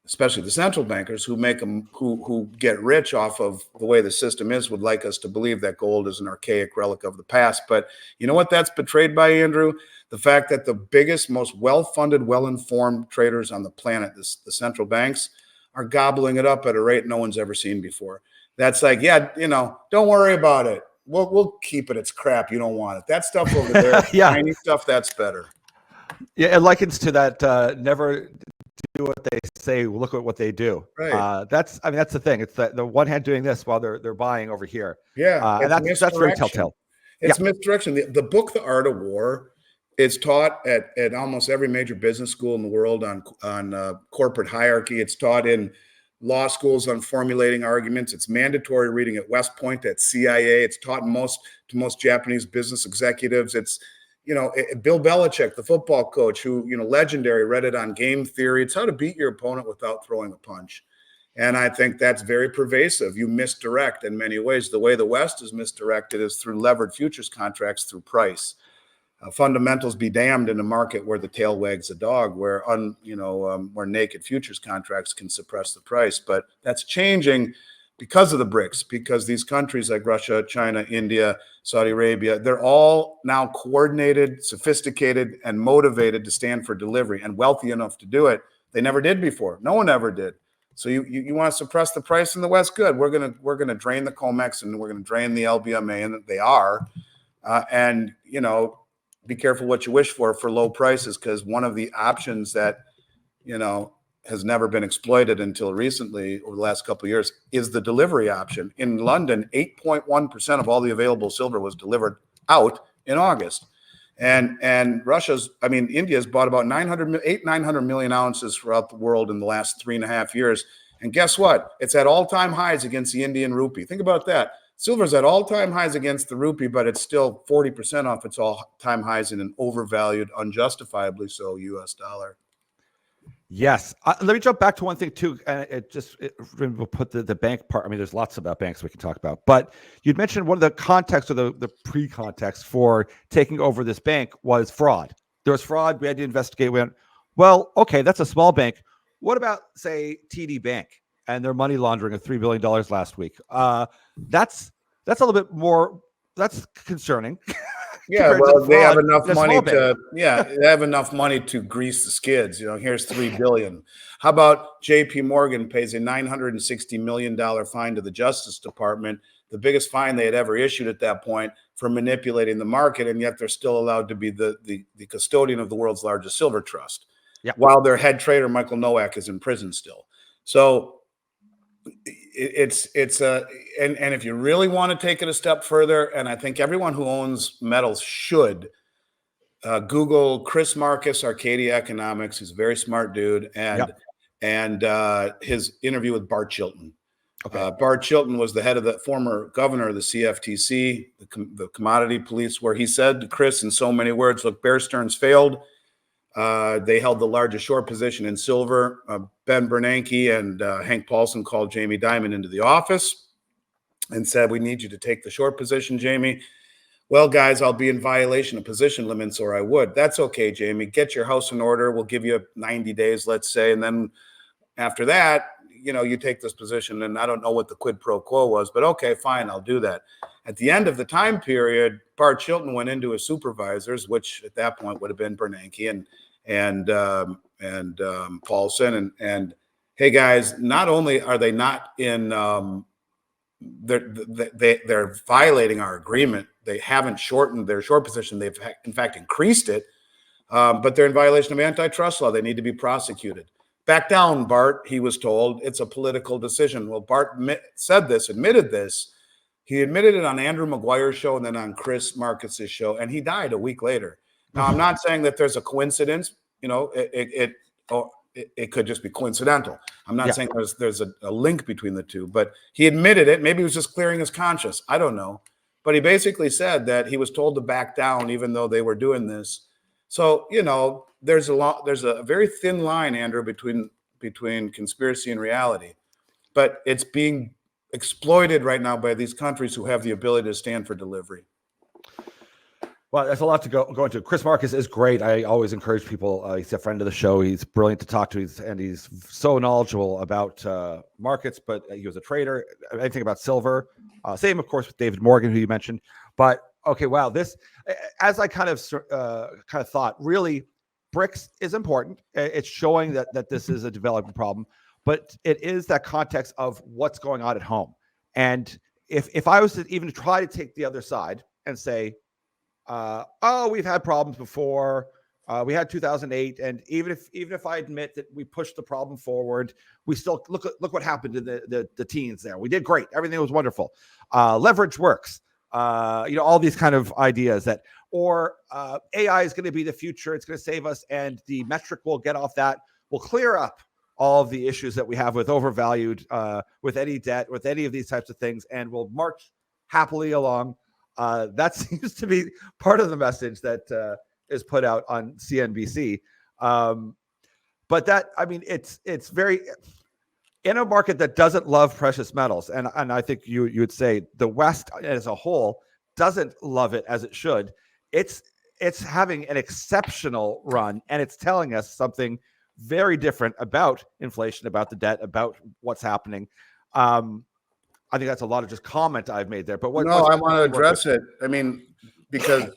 especially the central bankers who make them, who get rich off of the way the system is, would like us to believe that gold is an archaic relic of the past. But you know what that's betrayed by, Andrew? The fact that the biggest, most well-funded, well-informed traders on the planet, the central banks, are gobbling it up at a rate no one's ever seen before. That's like, yeah, you know, don't worry about it. We'll keep it. It's crap. You don't want it. That stuff over there, Yeah. tiny stuff, that's better. Yeah, it likens to that never do what they say, look at what they do. Right. That's the thing. It's the one hand doing this while they're buying over here. Yeah. And that's very telltale. It's misdirection. The book, The Art of War, is taught at almost every major business school in the world on corporate hierarchy. It's taught in law schools on formulating arguments. It's mandatory reading at West Point, at CIA. It's taught to most Japanese business executives. It's, you know, Bill Belichick, the football coach, who, you know, legendary, read it on Game Theory. It's how to beat your opponent without throwing a punch. And I think that's very pervasive. You misdirect in many ways. The way the West is misdirected is through levered futures contracts, through price. Fundamentals be damned in a market where the tail wags the dog, where where naked futures contracts can suppress the price. But that's changing because of the BRICS, because these countries like Russia, China, India, Saudi Arabia, they're all now coordinated, sophisticated, and motivated to stand for delivery and wealthy enough to do it. They never did before. No one ever did. So you want to suppress the price in the West? Good. We're gonna drain the COMEX and we're gonna drain the LBMA, and they are. And you know, be careful what you wish for low prices, because one of the options that, you know, has never been exploited until recently over the last couple of years is the delivery option. In London, 8.1% of all the available silver was delivered out in August. And India's bought about 900 million ounces throughout the world in the last 3.5 years. And guess what? It's at all-time highs against the Indian rupee. Think about that. Silver's at all-time highs against the rupee, but it's still 40% off its all-time highs in an overvalued, unjustifiably so, U.S. dollar. Yes. Let me jump back to one thing too. We'll put the bank part. I mean, there's lots about banks we can talk about, but you'd mentioned one of the contexts or the pre-context for taking over this bank was fraud. There was fraud. We had to investigate. We went, well, okay, that's a small bank. What about, say, TD Bank and their money laundering of $3 billion last week? That's a little bit more, that's concerning. Yeah, well, they have enough money they have enough money to grease the skids. You know, here's $3 billion. How about JP Morgan pays a $960 million fine to the Justice Department, the biggest fine they had ever issued at that point, for manipulating the market, and yet they're still allowed to be the custodian of the world's largest silver trust, while their head trader, Michael Nowak, is in prison still. So and if you really want to take it a step further, and I think everyone who owns metals should Google Chris Marcus, Arcadia Economics. He's a very smart dude, and his interview with Bart Chilton. Okay. Bart Chilton was the head of the former governor of the CFTC, the Commodity Police, where he said to Chris in so many words, look, Bear Stearns failed. They held the largest short position in silver. Ben Bernanke and Hank Paulson called Jamie Dimon into the office and said, we need you to take the short position, Jamie. Well, guys, I'll be in violation of position limits, or I would. That's okay, Jamie. Get your house in order. We'll give you 90 days, let's say. And then after that, you take this position, and I don't know what the quid pro quo was, but okay, fine, I'll do that. At the end of the time period, Bart Chilton went into his supervisors, which at that point would have been Bernanke and Paulson, and hey guys, not only are they not in, they're violating our agreement. They haven't shortened their short position. They've in fact increased it, but they're in violation of antitrust law. They need to be prosecuted. Back down, Bart, he was told. It's a political decision. Well, Bart admitted this. He admitted it on Andrew Maguire's show and then on Chris Marcus's show, and he died a week later. Now, I'm not saying that there's a coincidence. It could just be coincidental. I'm not saying there's a link between the two, but he admitted it. Maybe he was just clearing his conscience. I don't know. But he basically said that he was told to back down even though they were doing this. So, there's a very thin line, Andrew, between conspiracy and reality. But it's being exploited right now by these countries who have the ability to stand for delivery. Well, there's a lot to go into. Chris Marcus is great. I always encourage people. He's a friend of the show. He's brilliant to talk to. He's so knowledgeable about markets, but he was a trader. Anything about silver. Same, of course, with David Morgan, who you mentioned. But okay, wow. This, as I kind of thought, really, BRICS is important. It's showing that this is a developing problem, but it is that context of what's going on at home. And if I was to even try to take the other side and say, we've had problems before. We had 2008, and even if I admit that we pushed the problem forward, we still look what happened to the teens there. We did great. Everything was wonderful. Leverage works. All these kind of ideas that, or AI is going to be the future. It's going to save us, and the metric we'll get off that will clear up all of the issues that we have with overvalued, with any debt, with any of these types of things, and we'll march happily along. That seems to be part of the message that is put out on CNBC. But that, I mean, it's very, in a market that doesn't love precious metals, and I think you would say the West as a whole doesn't love it as it should. It's having an exceptional run, and it's telling us something very different about inflation, about the debt, about what's happening. I think that's a lot of just comment I've made there. But I want to address it. I mean, because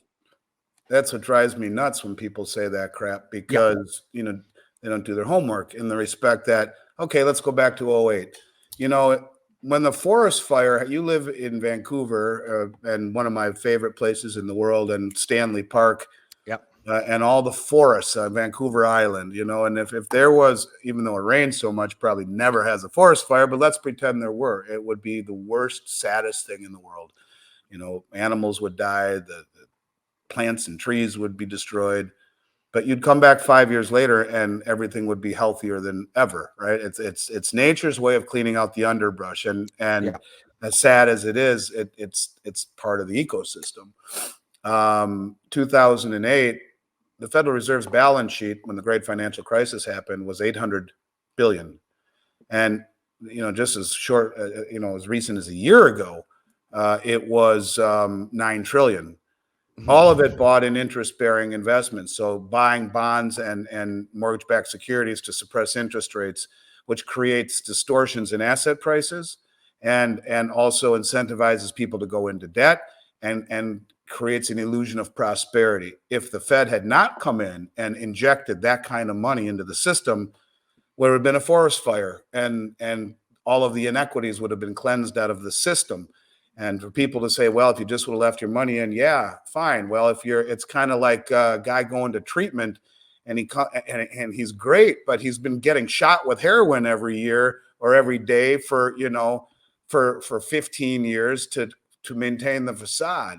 that's what drives me nuts when people say that crap, because they don't do their homework in the respect that, okay, let's go back to 08. When the forest fire, you live in Vancouver, and one of my favorite places in the world, and Stanley Park. And all the forests, Vancouver Island, and if there was, even though it rains so much, probably never has a forest fire, but let's pretend there were, it would be the worst, saddest thing in the world. Animals would die, the plants and trees would be destroyed, but you'd come back 5 years later and everything would be healthier than ever, right? It's nature's way of cleaning out the underbrush, and as sad as it is, it's part of the ecosystem. 2008. The Federal Reserve's balance sheet when the great financial crisis happened was $800 billion. And, just as short, as recent as a year ago, it was $9 trillion. All of it bought in interest-bearing investments. So buying bonds and mortgage-backed securities to suppress interest rates, which creates distortions in asset prices and also incentivizes people to go into debt and creates an illusion of prosperity. If the Fed had not come in and injected that kind of money into the system, there would have been a forest fire, and all of the inequities would have been cleansed out of the system. And for people to say, well, if you just would have left your money in, yeah, fine. Well, it's kind of like a guy going to treatment, and he's great, but he's been getting shot with heroin every year or every day for 15 years to maintain the facade.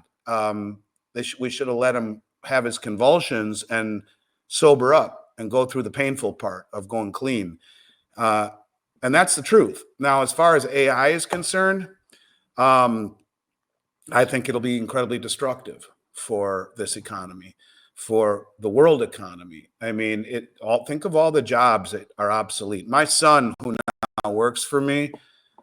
We should have let him have his convulsions and sober up and go through the painful part of going clean. And that's the truth. Now, as far as AI is concerned, I think it'll be incredibly destructive for this economy, for the world economy. I mean, think of all the jobs that are obsolete. My son, who now works for me,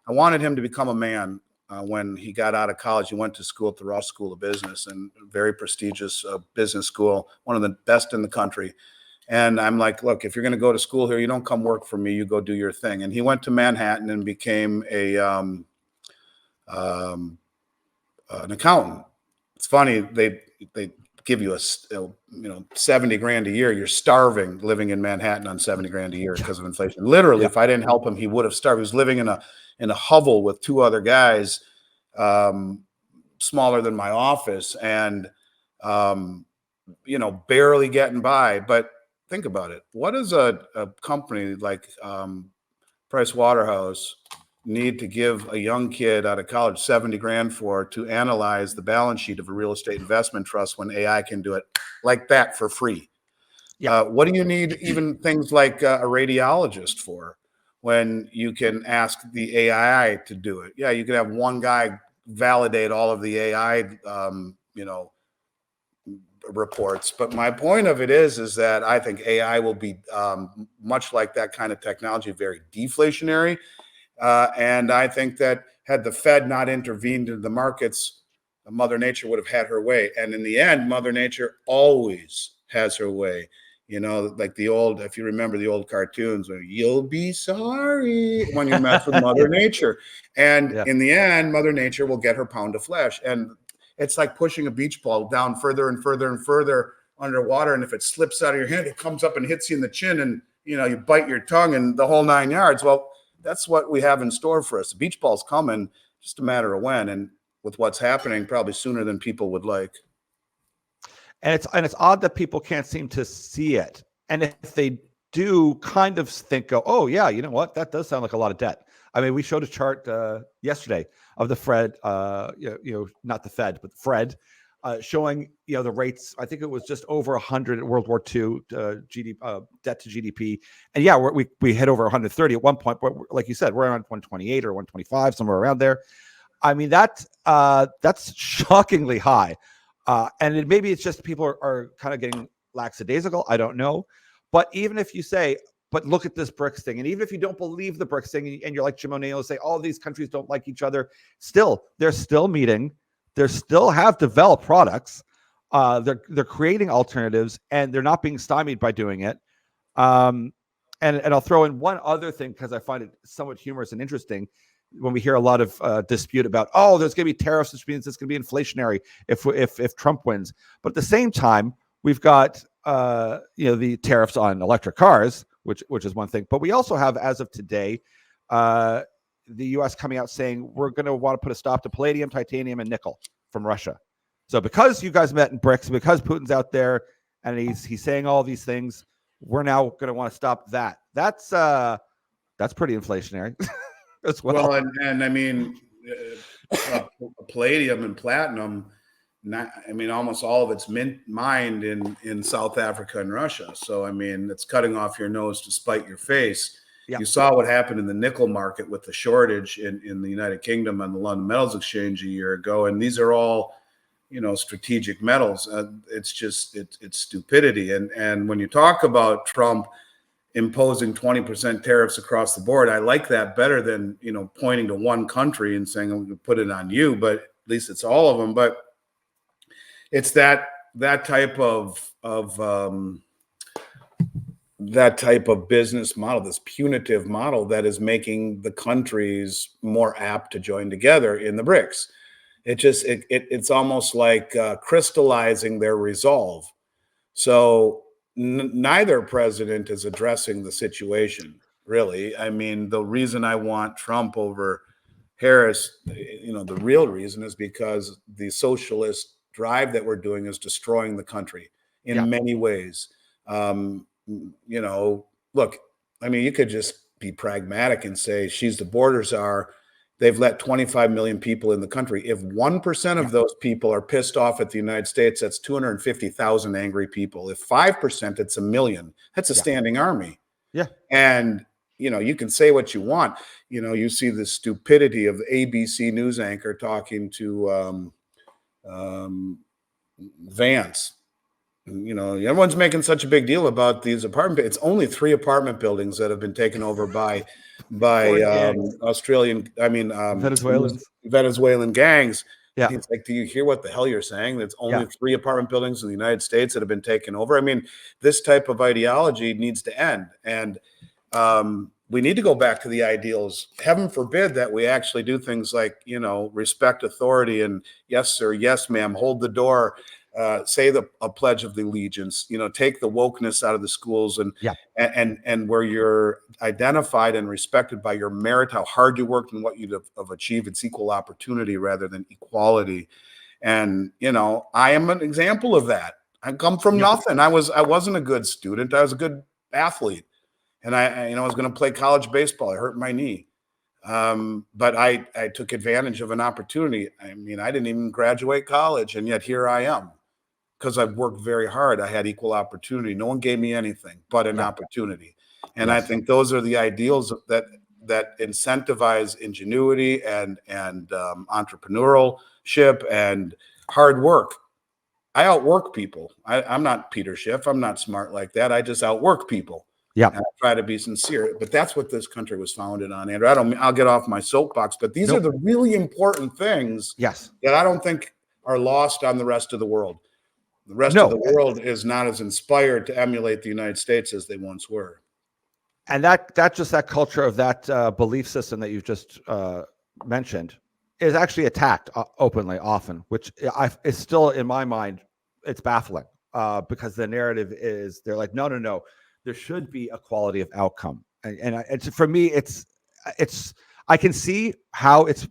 I wanted him to become a man. When he got out of college, he went to school at the Ross School of Business, and very prestigious business school, one of the best in the country. And I'm like, look, if you're going to go to school here, you don't come work for me. You go do your thing. And he went to Manhattan and became an accountant. It's funny, they give you 70 grand a year. You're starving living in Manhattan on 70 grand a year because of inflation. Literally, if I didn't help him, he would have starved. He was living in a hovel with two other guys, smaller than my office, and barely getting by. But think about it. What does a company like Price Waterhouse need to give a young kid out of college 70 grand for to analyze the balance sheet of a real estate investment trust when AI can do it like that for free? What do you need even things like a radiologist for when you can ask the AI to do it? Yeah, you can have one guy validate all of the AI, reports. But my point of it is that I think AI will be much like that kind of technology, very deflationary. And I think that had the Fed not intervened in the markets, Mother Nature would have had her way. And in the end, Mother Nature always has her way. Like if you remember the old cartoons, where you'll be sorry when you mess with Mother Nature. And in the end, Mother Nature will get her pound of flesh. And it's like pushing a beach ball down further and further and further underwater. And if it slips out of your hand, it comes up and hits you in the chin, and you bite your tongue and the whole 9 yards. Well, that's what we have in store for us. The beach ball's coming, just a matter of when, and with what's happening, probably sooner than people would like. And it's odd that people can't seem to see it. And if they do kind of think, oh yeah, you know what? That does sound like a lot of debt. I mean, we showed a chart yesterday of the Fed, not the Fed, but Fred, showing the rates. I think it was just over 100 at World War II GDP, debt to GDP, and yeah, we hit over 130 at one point. But like you said, we're around 128 or 125, somewhere around there. I mean, that's shockingly high, and maybe it's just people are kind of getting lackadaisical. I don't know, but even if you say, but look at this BRICS thing. And even if you don't believe the BRICS thing, and you're like Jim O'Neill, say all these countries don't like each other, they're still meeting. They still have developed products. They're creating alternatives, and they're not being stymied by doing it. And I'll throw in one other thing, because I find it somewhat humorous and interesting when we hear a lot of dispute about, there's going to be tariffs, which means it's going to be inflationary if Trump wins. But at the same time, we've got the tariffs on electric cars, which is one thing. But we also have, as of today, the U.S. coming out saying we're going to want to put a stop to palladium, titanium, and nickel from Russia. So because you guys met in BRICS, because Putin's out there and he's saying all these things, we're now going to want to stop that. That's pretty inflationary as well. Well, and I mean, palladium and platinum. Almost all of it's mined in South Africa and Russia. So, it's cutting off your nose to spite your face. Yeah. You saw what happened in the nickel market with the shortage in the United Kingdom on the London Metals Exchange a year ago. And these are all, strategic metals. It's stupidity. And when you talk about Trump imposing 20% tariffs across the board, I like that better than, pointing to one country and saying, I'm going to put it on you, but at least it's all of them. But it's that type of business model, this punitive model, that is making the countries more apt to join together in the BRICS. It's almost like crystallizing their resolve. So neither president is addressing the situation, really. The reason I want Trump over Harris, the real reason is because the socialist drive that we're doing is destroying the country in many ways. Look, you could just be pragmatic and say she's the border czar. They've let 25 million people in the country. If 1% of those people are pissed off at the United States, that's 250,000 angry people. If 5%, it's 1 million. That's a standing army. Yeah. And, you can say what you want. You see the stupidity of the ABC news anchor talking to Vance. Everyone's making such a big deal about these apartment. It's only 3 apartment buildings that have been taken over by Venezuelan gangs. Yeah. He's like, do you hear what the hell you're saying? There's only Yeah. 3 apartment buildings in the United States that have been taken over. I mean, this type of ideology needs to end. And we need to go back to the ideals. Heaven forbid that we actually do things like, respect authority and yes, sir, yes, ma'am, hold the door, say a pledge of allegiance, take the wokeness out of the schools Yeah. and where you're identified and respected by your merit, how hard you worked and what you have achieved. It's equal opportunity rather than equality. And, I am an example of that. I come from nothing. I wasn't a good student. I was a good athlete. And I was going to play college baseball. I hurt my knee. But I took advantage of an opportunity. I mean, I didn't even graduate college, and yet here I am because I've worked very hard. I had equal opportunity. No one gave me anything but an opportunity. And I think those are the ideals that incentivize ingenuity and entrepreneurship and hard work. I outwork people. I'm not Peter Schiff. I'm not smart like that. I just outwork people. Yeah. And I try to be sincere, but that's what this country was founded on, Andrew. I'll get off my soapbox, but these are the really important things that I don't think are lost on the rest of the world. The rest of the world is not as inspired to emulate the United States as they once were. And that culture of that belief system that you've just mentioned is actually attacked openly often, which is still in my mind, it's baffling because the narrative is they're like, no. There should be a quality of outcome, and it's for me. It's I can see how it's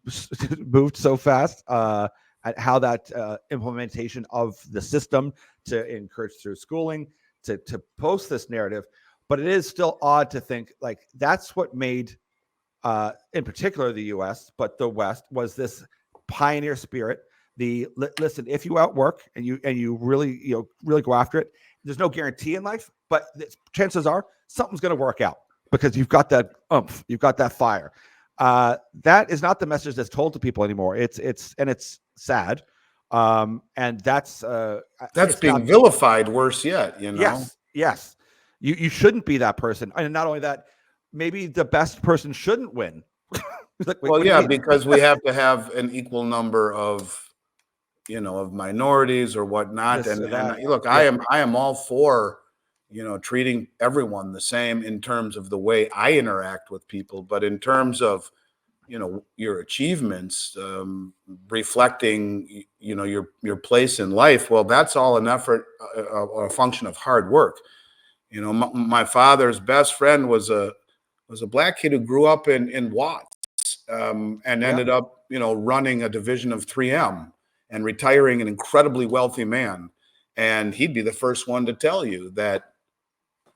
moved so fast, at how that implementation of the system to encourage through schooling to post this narrative, but it is still odd to think like that's what made, in particular, the U.S. but the West was this pioneer spirit. Listen, if you outwork and you really really go after it, there's no guarantee in life, but chances are something's going to work out because you've got that oomph, you've got that fire. That is not the message that's told to people anymore. It's sad, and that's being vilified. Worse yet, Yes. You shouldn't be that person, and not only that, maybe the best person shouldn't win. Like, because we have to have an equal number of of minorities or whatnot. And look, I am all for, treating everyone the same in terms of the way I interact with people. But in terms of, your achievements, reflecting, your place in life, well, that's all an effort, a function of hard work. My father's best friend was a black kid who grew up in Watts, and ended up, running a division of 3M. And retiring an incredibly wealthy man. And he'd be the first one to tell you that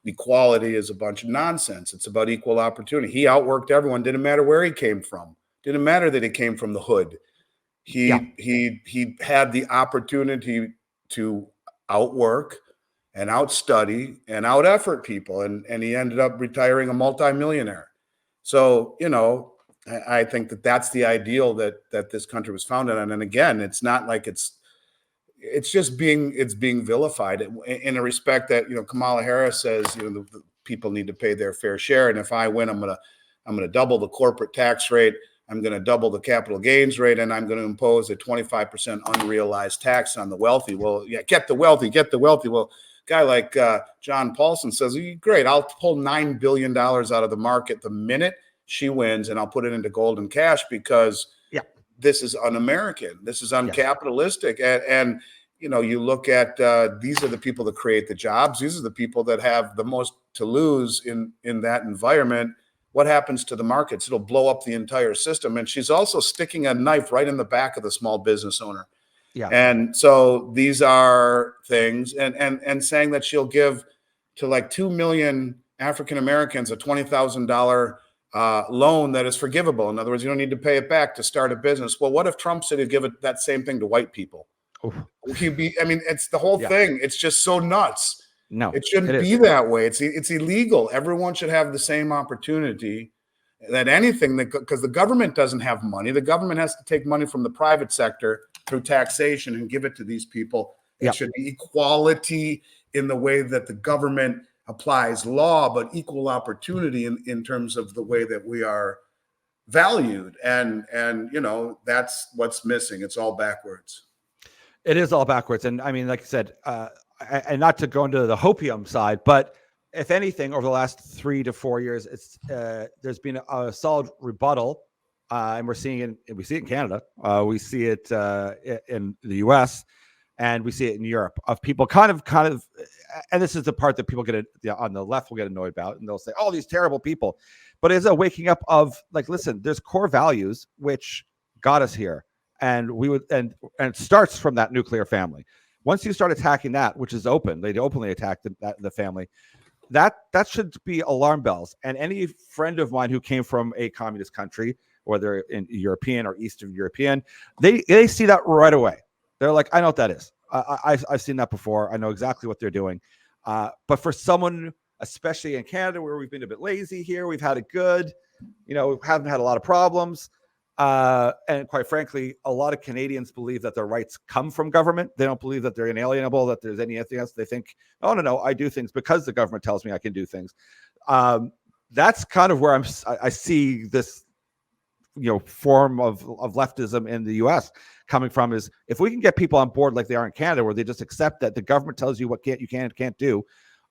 equality is a bunch of nonsense. It's about equal opportunity. He outworked everyone. Didn't matter where he came from. Didn't matter that he came from the hood. He had the opportunity to outwork and outstudy and out effort people. And he ended up retiring a multimillionaire. So, I think that that's the ideal that this country was founded on. And again, it's not like it's being vilified in a respect that, Kamala Harris says, the people need to pay their fair share. And if I win, I'm going to double the corporate tax rate. I'm going to double the capital gains rate, and I'm going to impose a 25% unrealized tax on the wealthy. Well, get the wealthy. Well, a guy like John Paulson says, great, I'll pull $9 billion out of the market the minute she wins, and I'll put it into gold and cash because this is un-American. This is uncapitalistic. And you look at these are the people that create the jobs. These are the people that have the most to lose in that environment. What happens to the markets? It'll blow up the entire system. And she's also sticking a knife right in the back of the small business owner. Yeah. And so these are things, and saying that she'll give to like 2 million African Americans a $20,000 loan that is forgivable. In other words, you don't need to pay it back to start a business. Well, what if Trump said he'd give it that same thing to white people? It's the whole thing. It's just so nuts. No, it shouldn't be that way. It's illegal. Everyone should have the same opportunity. That anything because the government doesn't have money. The government has to take money from the private sector through taxation and give it to these people. It should be equality in the way that the government applies law, but equal opportunity in terms of the way that we are valued, and that's what's missing. It's all backwards. It is all backwards. And I mean, like I said, and not to go into the hopium side, but if anything, over the last 3 to 4 years, it's there's been a solid rebuttal, and we see it in Canada, we see it in the U.S., and we see it in Europe, of people kind of, and this is the part that people on the left will get annoyed about, and they'll say, "Oh, these terrible people," but it's a waking up of like, listen, there's core values which got us here. And it starts from that nuclear family. Once you start attacking that, which is open, they openly attack the family. That should be alarm bells. And any friend of mine who came from a communist country, whether in European or Eastern European, they see that right away. They're like, I know what that is. I've seen that before. I know exactly what they're doing. But for someone, especially in Canada, where we've been a bit lazy here, we've had it good. We haven't had a lot of problems. And quite frankly, a lot of Canadians believe that their rights come from government. They don't believe that they're inalienable, that there's anything else. They think, oh, no, I do things because the government tells me I can do things. That's kind of where I see this, form of leftism in the U.S. coming from, is if we can get people on board like they are in Canada, where they just accept that the government tells you what you can and can't do.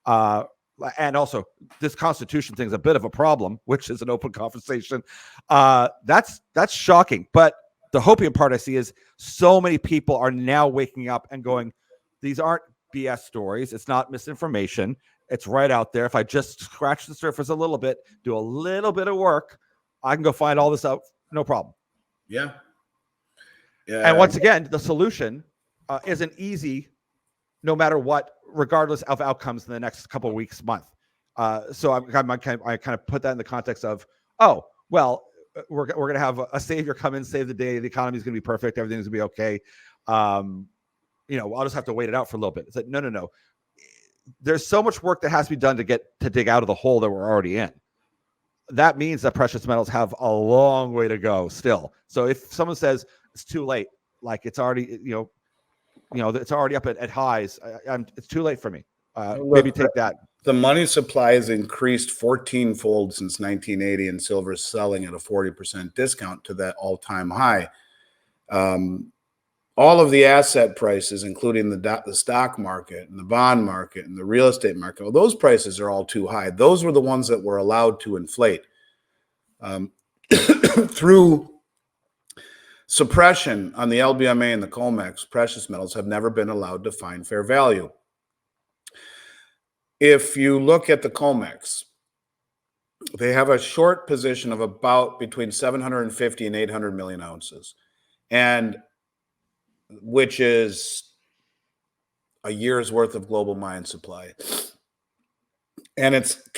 And also, this Constitution thing is a bit of a problem, which is an open conversation. That's shocking. But the hopium part I see is so many people are now waking up and going, these aren't BS stories. It's not misinformation. It's right out there. If I just scratch the surface a little bit, do a little bit of work, I can go find all this out. No problem. Yeah. And once again, the solution isn't easy, no matter what, regardless of outcomes in the next couple of weeks, month. So I kind of put that in the context of, oh, well, we're going to have a savior come in, save the day. The economy is going to be perfect. Everything's going to be okay. I'll just have to wait it out for a little bit. It's like, no. There's so much work that has to be done to dig out of the hole that we're already in. That means that precious metals have a long way to go still. So if someone says it's too late, like it's already, it's already up at highs, it's too late for me. Maybe take that. The money supply has increased 14-fold since 1980, and silver is selling at a 40% discount to that all-time high. All of the asset prices, including the stock market and the bond market and the real estate market, well, those prices are all too high. Those were the ones that were allowed to inflate through suppression on the LBMA and the COMEX. Precious metals have never been allowed to find fair value. If you look at the COMEX, they have a short position of about between 750 and 800 million ounces, and which is a year's worth of global mine supply. And it's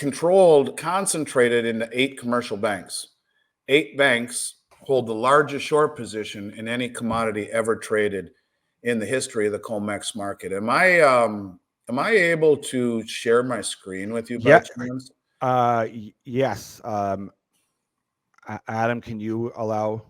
concentrated into 8 commercial banks. 8 banks hold the largest short position in any commodity ever traded in the history of the COMEX market. Am I able to share my screen with you by chance? Yes. Adam, can you allow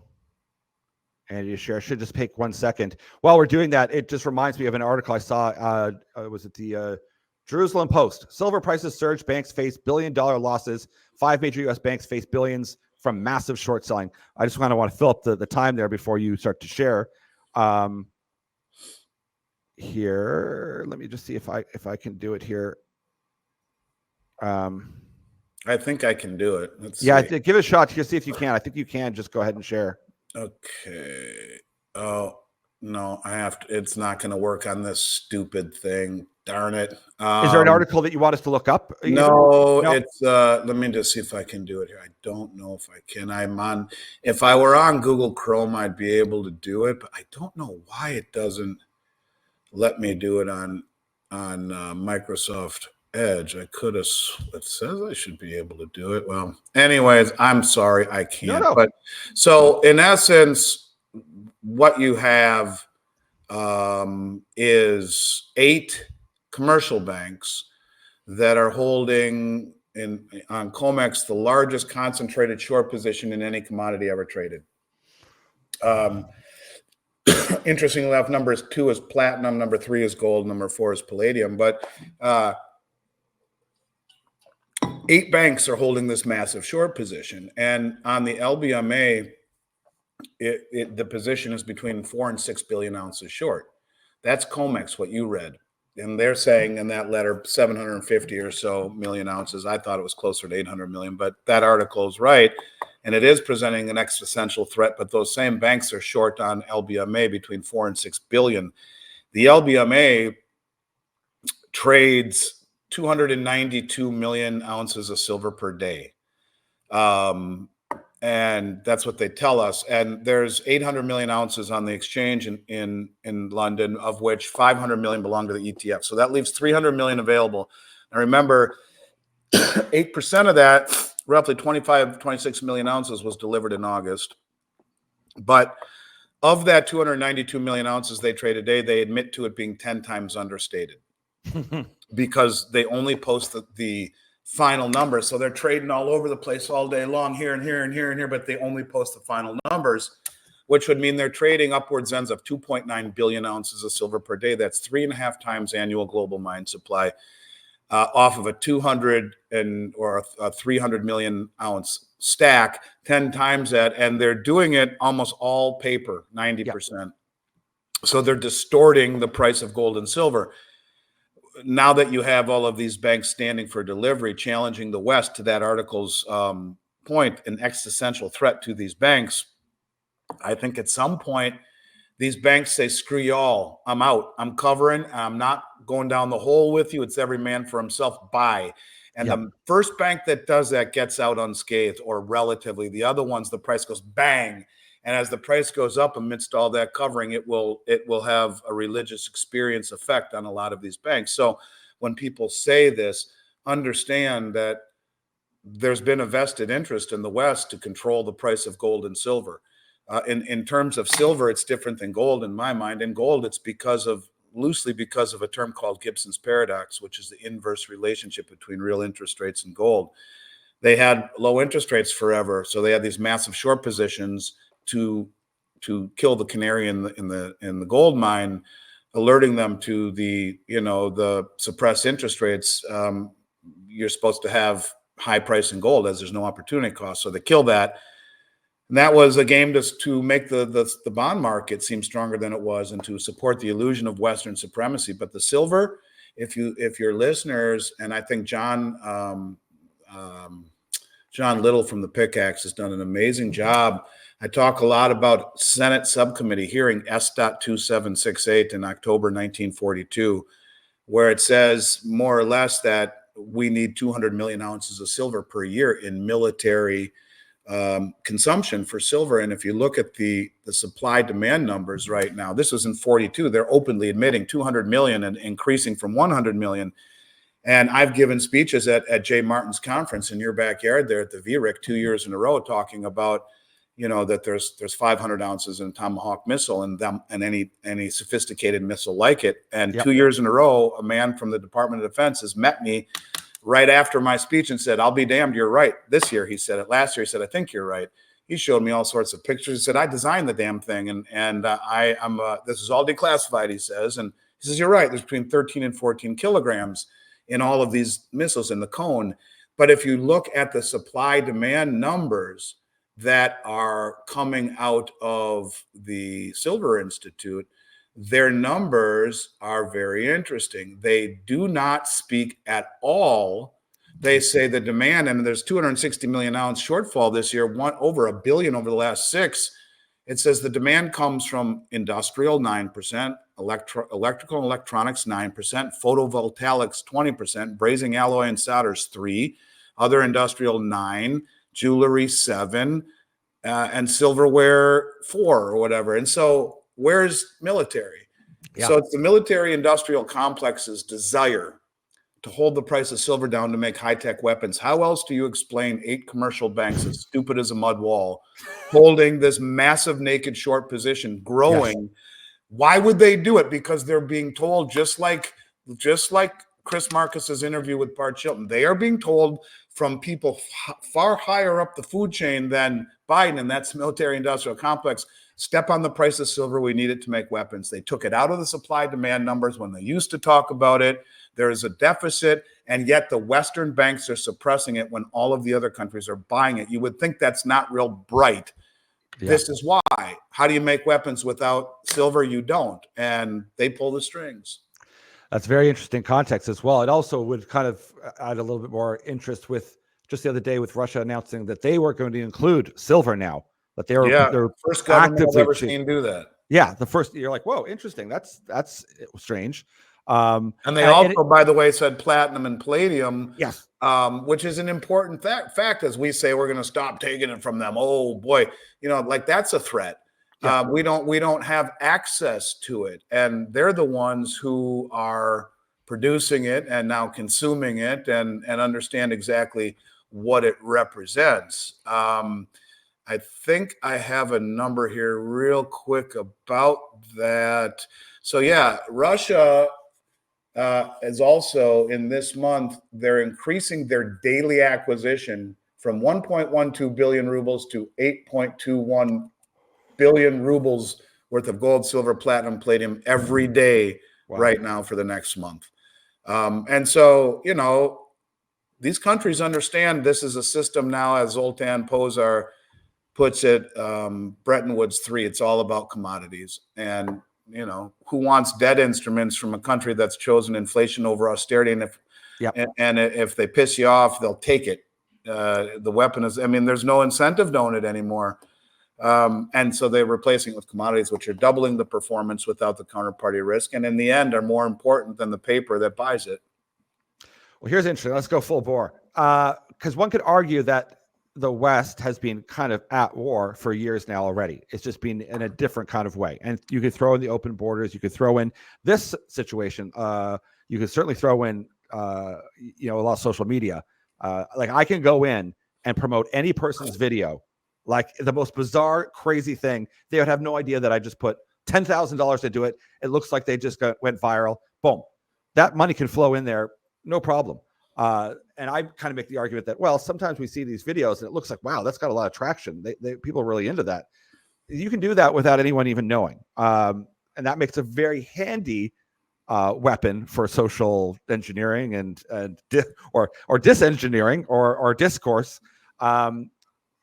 Andy to share? I should just take 1 second. While we're doing that, it just reminds me of an article I saw. Was it the Jerusalem Post? Silver prices surge, banks face billion-dollar losses. 5 major U.S. banks face billions from massive short selling. I just want to fill up the time there before you start to share. Here, let me just see if I can do it here. I think I can do it. Let's see. Give it a shot to see if you can. I think you can. Just go ahead and share. Okay. Oh, no, I have to. It's not going to work on this stupid thing. Darn it. Is there an article that you want us to look up? No, it's let me just see if I can do it here. I don't know if I can. If I were on Google Chrome, I'd be able to do it, but I don't know why it doesn't let me do it on Microsoft Edge. It says I should be able to do it. Well, anyways, I'm sorry, I can't. No. But so in essence, what you have is 8 commercial banks that are holding on COMEX the largest concentrated short position in any commodity ever traded. Interestingly enough, number 2 is platinum, number 3 is gold, number 4 is palladium. But 8 banks are holding this massive short position. And on the LBMA, the position is between 4 and 6 billion ounces short. That's COMEX, what you read. And they're saying in that letter 750 or so million ounces. I thought it was closer to 800 million, but that article is right. And it is presenting an existential threat. But those same banks are short on LBMA between 4 and 6 billion. The LBMA trades 292 million ounces of silver per day. And that's what they tell us. And there's 800 million ounces on the exchange in London, of which 500 million belong to the ETF. So that leaves 300 million available. And remember, 8% of that, roughly 26 million ounces, was delivered in August. But of that 292 million ounces they trade a day, they admit to it being 10 times understated because they only post the final numbers. So they're trading all over the place all day long, here and here and here and here, but they only post the final numbers, which would mean they're trading upwards ends of 2.9 billion ounces of silver per day. That's 3.5 times annual global mine supply, off of a 200 or a 300 million ounce stack, 10 times that. And they're doing it almost all paper, 90%. Yep. So they're distorting the price of gold and silver. Now that you have all of these banks standing for delivery, challenging the West, to that article's point, an existential threat to these banks, I think at some point these banks say, screw y'all, I'm out. I'm covering. I'm not going down the hole with you. It's every man for himself. Bye. And the first bank that does that gets out unscathed, or relatively. The other ones, the price goes bang. And as the price goes up amidst all that covering, it will have a religious experience effect on a lot of these banks. So when people say this, understand that there's been a vested interest in the West to control the price of gold and silver. In terms of silver, it's different than gold in my mind. In gold, it's loosely because of a term called Gibson's paradox, which is the inverse relationship between real interest rates and gold. They had low interest rates forever, so they had these massive short positions to kill the canary in the gold mine, alerting them to the suppressed interest rates. You're supposed to have high price in gold as there's no opportunity cost, so they kill that. And that was a game to make the bond market seem stronger than it was, and to support the illusion of Western supremacy. But the silver, if your listeners, and I think John Little from the Pickaxe has done an amazing job. I talk a lot about Senate Subcommittee hearing S.2768 in October 1942, where it says more or less that we need 200 million ounces of silver per year in military consumption for silver. And if you look at the supply demand numbers right now, this was in 42, they're openly admitting 200 million and increasing from 100 million. And I've given speeches at Jay Martin's conference in your backyard there at the VRIC 2 years in a row, talking about, that there's 500 ounces in a Tomahawk missile and any sophisticated missile like it. And 2 years in a row, a man from the Department of Defense has met me right after my speech and said, I'll be damned, you're right. This year, he said it. Last year, he said, I think you're right. He showed me all sorts of pictures. He said, I designed the damn thing. And I'm this is all declassified, he says. And he says, you're right. There's between 13 and 14 kilograms in all of these missiles in the cone. But if you look at the supply demand numbers that are coming out of the Silver Institute, their numbers are very interesting. They do not speak at all. They say the demand, and there's 260 million ounce shortfall this year, over a billion over the last 6. It says the demand comes from industrial, 9%, electrical and electronics, 9%, photovoltaics, 20%, brazing, alloy, and solders, 3%, other industrial, 9%, jewelry, 7%, and silverware, 4%, or whatever. And so where's military? Yeah. So it's the military industrial complex's desire to hold the price of silver down to make high-tech weapons. How else do you explain 8 commercial banks as stupid as a mud wall holding this massive naked short position, growing? Yes. Why would they do it? Because they're being told, just like Chris Marcus's interview with Bart Chilton, they are being told from people far higher up the food chain than Biden, and that's military industrial complex, step on the price of silver. We need it to make weapons. They took it out of the supply demand numbers when they used to talk about it. There is a deficit, and yet the Western banks are suppressing it when all of the other countries are buying it. You would think that's not real bright. Yeah. This is why. How do you make weapons without silver? You don't. And they pull the strings. That's very interesting context as well. It also would kind of add a little bit more interest with just the other day with Russia announcing that they were going to include silver now, that they're first government I've ever actively seen do that. Yeah, the first, you're like, whoa, interesting. That's strange. And they also, by the way, said platinum and palladium, yes, which is an important fact, as we say, we're going to stop taking it from them. Oh boy, like that's a threat. Yeah. We don't have access to it, and they're the ones who are producing it and now consuming it and understand exactly what it represents. I think I have a number here real quick about that. So yeah, Russia is also in this month, they're increasing their daily acquisition from 1.12 billion rubles to 8.21 billion rubles worth of gold, silver, platinum, palladium every day right now for the next month. And so, these countries understand this is a system now, as Zoltan Pozsar puts it, Bretton Woods 3, it's all about commodities. And, who wants debt instruments from a country that's chosen inflation over austerity? And if they piss you off, they'll take it. The weapon is, there's no incentive to own it anymore. And so they're replacing it with commodities, which are doubling the performance without the counterparty risk. And in the end are more important than the paper that buys it. Well, here's interesting. Let's go full bore. Because one could argue that the West has been kind of at war for years now already. It's just been in a different kind of way. And you could throw in the open borders. You could throw in this situation. You could certainly throw in, a lot of social media. Like I can go in and promote any person's video, like the most bizarre, crazy thing. They would have no idea that I just put $10,000 to do it. It looks like they just went viral. Boom. That money can flow in there. No problem. And I kind of make the argument that, well, sometimes we see these videos and it looks like, wow, that's got a lot of traction. People are really into that. You can do that without anyone even knowing. And that makes a very handy weapon for social engineering or disengineering or discourse.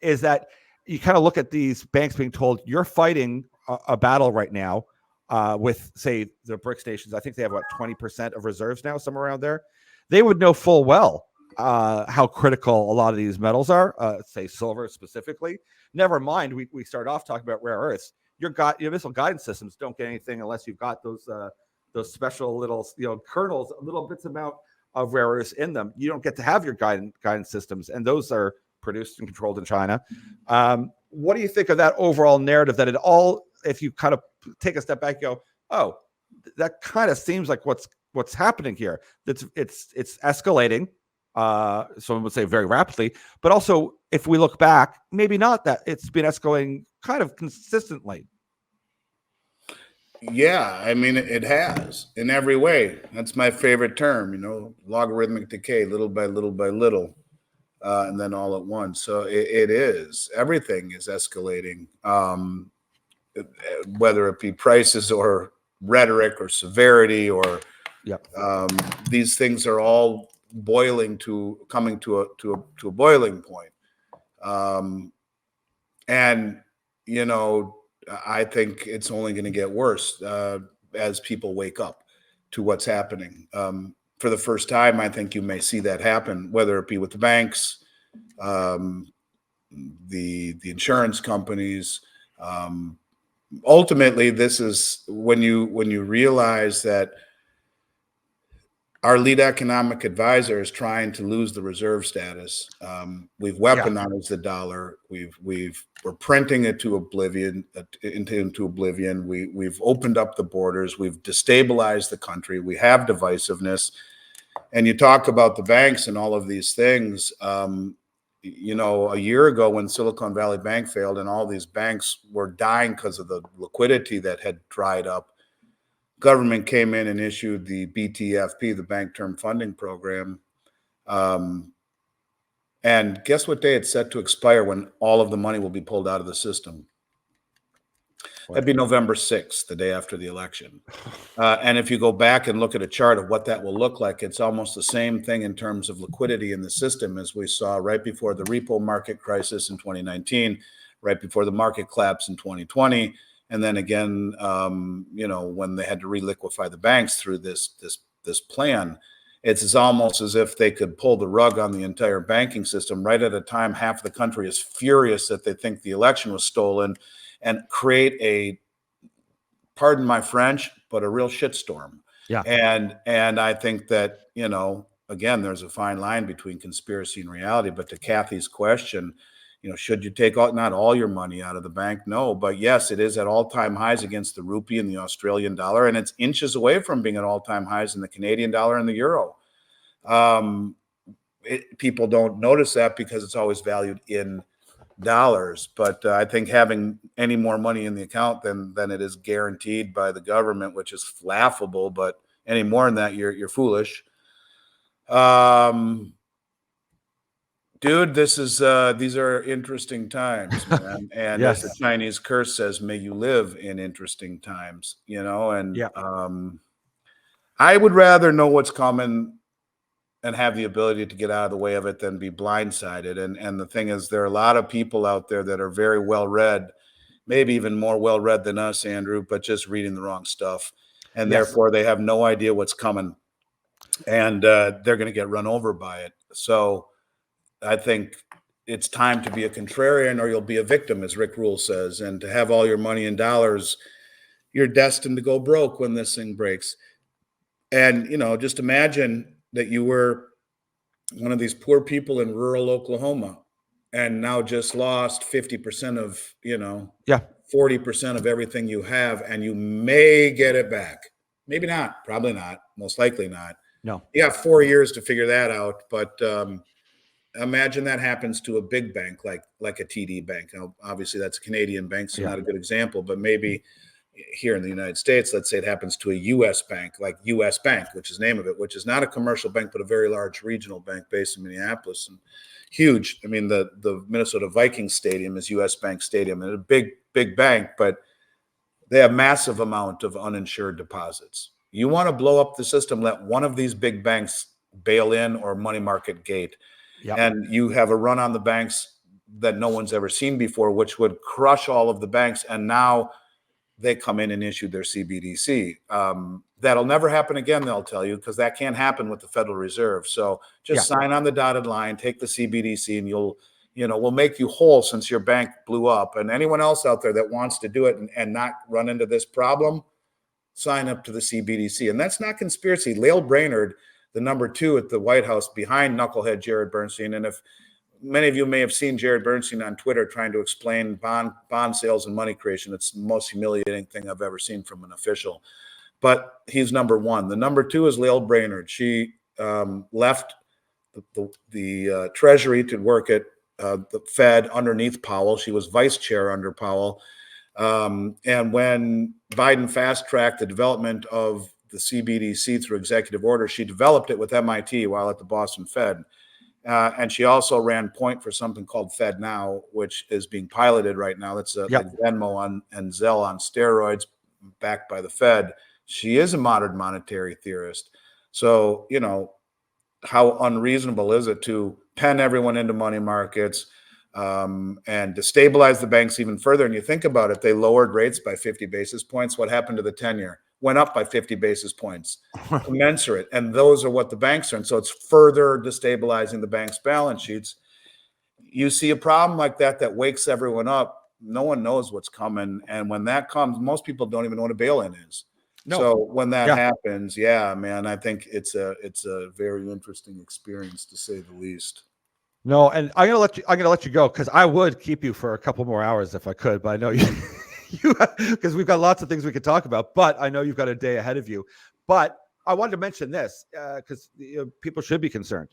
Is that you kind of look at these banks being told you're fighting a battle right now with, say, the BRICS nations. I think they have about 20% of reserves now, somewhere around there. They would know full well how critical a lot of these metals are, say silver specifically. Never mind, we start off talking about rare earths. Your missile guidance systems don't get anything unless you've got those special little kernels, little bits amount of rare earths in them. You don't get to have your guidance systems, and those are produced and controlled in China. What do you think of that overall narrative? That it all, if you kind of take a step back, and go, oh, that kind of seems like what's happening here. It's escalating. Someone would say very rapidly, but also if we look back, maybe not that it's been escalating kind of consistently. Yeah, it has in every way. That's my favorite term, logarithmic decay, little by little by little, and then all at once. So it is. Everything is escalating, whether it be prices or rhetoric or severity or these things are all coming to a boiling point. And I think it's only going to get worse as people wake up to what's happening. For the first time, I think you may see that happen, whether it be with the banks, the insurance companies. Ultimately, this is when you realize that our lead economic advisor is trying to lose the reserve status. We've weaponized the dollar. We're printing it to oblivion, into oblivion. We've opened up the borders. We've destabilized the country. We have divisiveness. And you talk about the banks and all of these things. A year ago when Silicon Valley Bank failed and all these banks were dying because of the liquidity that had dried up, government came in and issued the BTFP, the Bank Term Funding Program. And guess what day it's set to expire when all of the money will be pulled out of the system? point? That'd be November 6th, the day after the election. And if you go back and look at a chart of what that will look like, it's almost the same thing in terms of liquidity in the system as we saw right before the repo market crisis in 2019, right before the market collapse in 2020, and then again, when they had to reliquify the banks through this plan. It's almost as if they could pull the rug on the entire banking system right at a time half the country is furious that they think the election was stolen, and create a, pardon my French, but a real shitstorm. Yeah. And I think that, again, there's a fine line between conspiracy and reality. But to Kathy's question, should you take not all your money out of the bank? No, but yes, it is at all-time highs against the rupee and the Australian dollar, and it's inches away from being at all-time highs in the Canadian dollar and the euro. People don't notice that because it's always valued in dollars, but I think having any more money in the account than it is guaranteed by the government, which is laughable, but any more than that, you're foolish. Dude, these are interesting times, man. And Yes. as the Chinese curse says, may you live in interesting times, and Yeah. I would rather know what's coming and have the ability to get out of the way of it than be blindsided. And the thing is, there are a lot of people out there that are very well read, maybe even more well read than us, Andrew, but just reading the wrong stuff. And Yes. therefore they have no idea what's coming, and they're going to get run over by it. So I think it's time to be a contrarian, or you'll be a victim, as Rick Rule says. And to have all your money in dollars, you're destined to go broke when this thing breaks. And, just imagine that you were one of these poor people in rural Oklahoma and now just lost 50% of, 40% of everything you have, and you may get it back. Maybe not, probably not, most likely not. No. You got 4 years to figure that out. But imagine that happens to a big bank like a TD Bank. Now, obviously, that's a Canadian bank, so not a good example, but maybe here in the United States, let's say it happens to a U.S. bank, like U.S. Bank, which is the name of it, which is not a commercial bank, but a very large regional bank based in Minneapolis, and huge. I mean, the Minnesota Vikings Stadium is U.S. Bank Stadium, and a big bank, but they have massive amount of uninsured deposits. You want to blow up the system, let one of these big banks bail in or money market gate. Yep. And you have a run on the banks that no one's ever seen before, which would crush all of the banks. And now they come in and issue their CBDC. That'll never happen again, they'll tell you, because that can't happen with the Federal Reserve. So just sign on the dotted line, take the CBDC, and we'll make you whole since your bank blew up. And anyone else out there that wants to do it and not run into this problem, sign up to the CBDC. And that's not conspiracy. Lael Brainerd, the number 2 at the White House behind knucklehead Jared Bernstein. And if many of you may have seen Jared Bernstein on Twitter trying to explain bond sales and money creation, it's the most humiliating thing I've ever seen from an official. But he's number 1. The number 2 is Lael Brainerd. She left the Treasury to work at the Fed underneath Powell. She was vice chair under Powell. And when Biden fast-tracked the development of the CBDC through executive order, she developed it with MIT while at the Boston Fed. And she also ran point for something called Fed Now, which is being piloted right now. That's like Venmo and Zelle on steroids, backed by the Fed. She is a modern monetary theorist. So, how unreasonable is it to pen everyone into money markets and destabilize the banks even further? And you think about it, they lowered rates by 50 basis points. What happened to the 10-year? Went up by 50 basis points, commensurate. And those are what the banks are. And so it's further destabilizing the bank's balance sheets. You see a problem like that wakes everyone up. No one knows what's coming. And when that comes, most people don't even know what a bail-in is. No. So when that happens, man, I think it's a very interesting experience, to say the least. No, and I'm gonna let you go, because I would keep you for a couple more hours if I could, but I know you because we've got lots of things we could talk about, but I know you've got a day ahead of you. But I wanted to mention this because people should be concerned.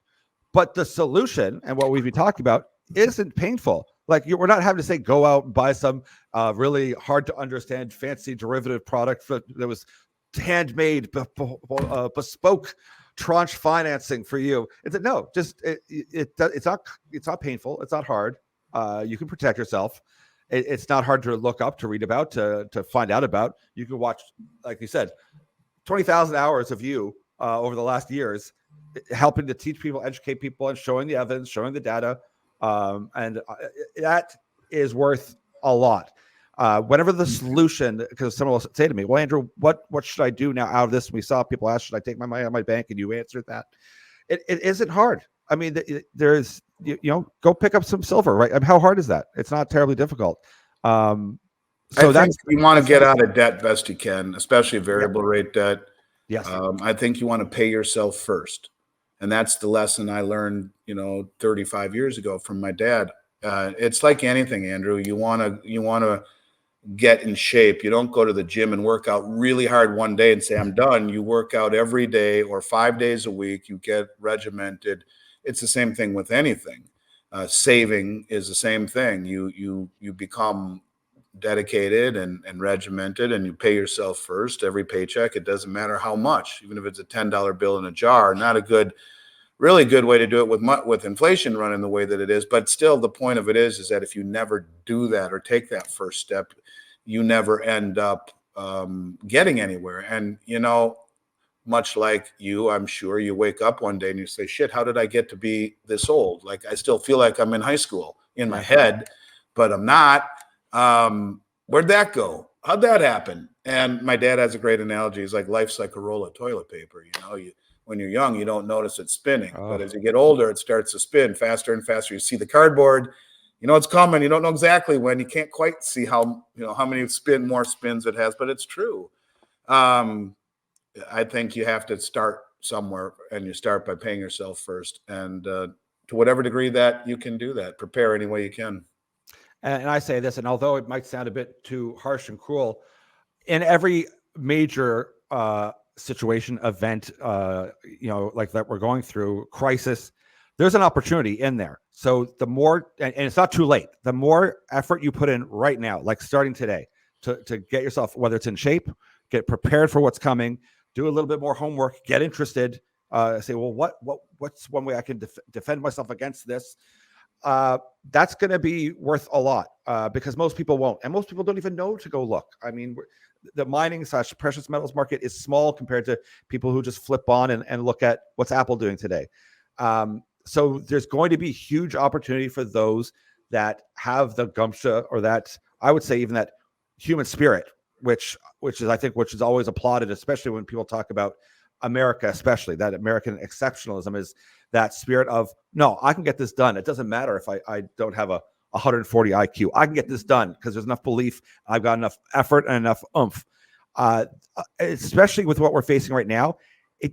But the solution and what we've been talking about isn't painful. Like, we're not having to say go out and buy some really hard to understand fancy derivative product that was handmade, bespoke tranche financing for you. It's not painful. It's not hard. You can protect yourself. It's not hard to look up, to read about, to find out about. You can watch, like you said, 20,000 hours of you over the last years, helping to teach people, educate people, and showing the evidence, showing the data. And that is worth a lot. Whenever the solution, because someone will say to me, well, Andrew, what should I do now out of this? And we saw people ask, should I take my money out of my bank? And you answered that. It isn't hard. I mean, there's, go pick up some silver, right? I mean, how hard is that? It's not terribly difficult. So I think you want to get out of debt best you can, especially variable rate debt. Yes. I think you want to pay yourself first. And that's the lesson I learned, 35 years ago from my dad. It's like anything, Andrew. You want to get in shape. You don't go to the gym and work out really hard one day and say, I'm done. You work out every day or 5 days a week. You get regimented. It's the same thing with anything. Saving is the same thing. You become dedicated and regimented, and you pay yourself first every paycheck. It doesn't matter how much, even if it's a $10 bill in a jar. Not a really good way to do it with inflation running the way that it is. But still, the point of it is that if you never do that or take that first step, you never end up getting anywhere. And much like you, I'm sure you wake up one day and you say, shit, how did I get to be this old? Like, I still feel like I'm in high school in my head, but I'm not. Where'd that go? How'd that happen? And my dad has a great analogy. He's like, life's like a roll of toilet paper. When you're young, you don't notice it spinning, but as you get older, it starts to spin faster and faster. You see the cardboard, it's coming. You don't know exactly when. You can't quite see how many more spins it has, but it's true. I think you have to start somewhere, and you start by paying yourself first. And to whatever degree that you can do that, prepare any way you can. And I say this, and although it might sound a bit too harsh and cruel, in every major situation, event, like that we're going through, crisis, there's an opportunity in there. So the more, and it's not too late, the more effort you put in right now, like starting today, to get yourself, whether it's in shape, get prepared for what's coming, do a little bit more homework, get interested, say, well, what's one way I can defend myself against this? That's going to be worth a lot because most people won't. And most people don't even know to go look. I mean, the mining / precious metals market is small compared to people who just flip on and look at what's Apple doing today. So there's going to be huge opportunity for those that have the gumption, or that, I would say, even that human spirit, which is always applauded, especially when people talk about America, especially that American exceptionalism, is that spirit of, no, I can get this done. It doesn't matter if I don't have a 140 IQ. I can get this done because there's enough belief. I've got enough effort and enough oomph. Especially with what we're facing right now,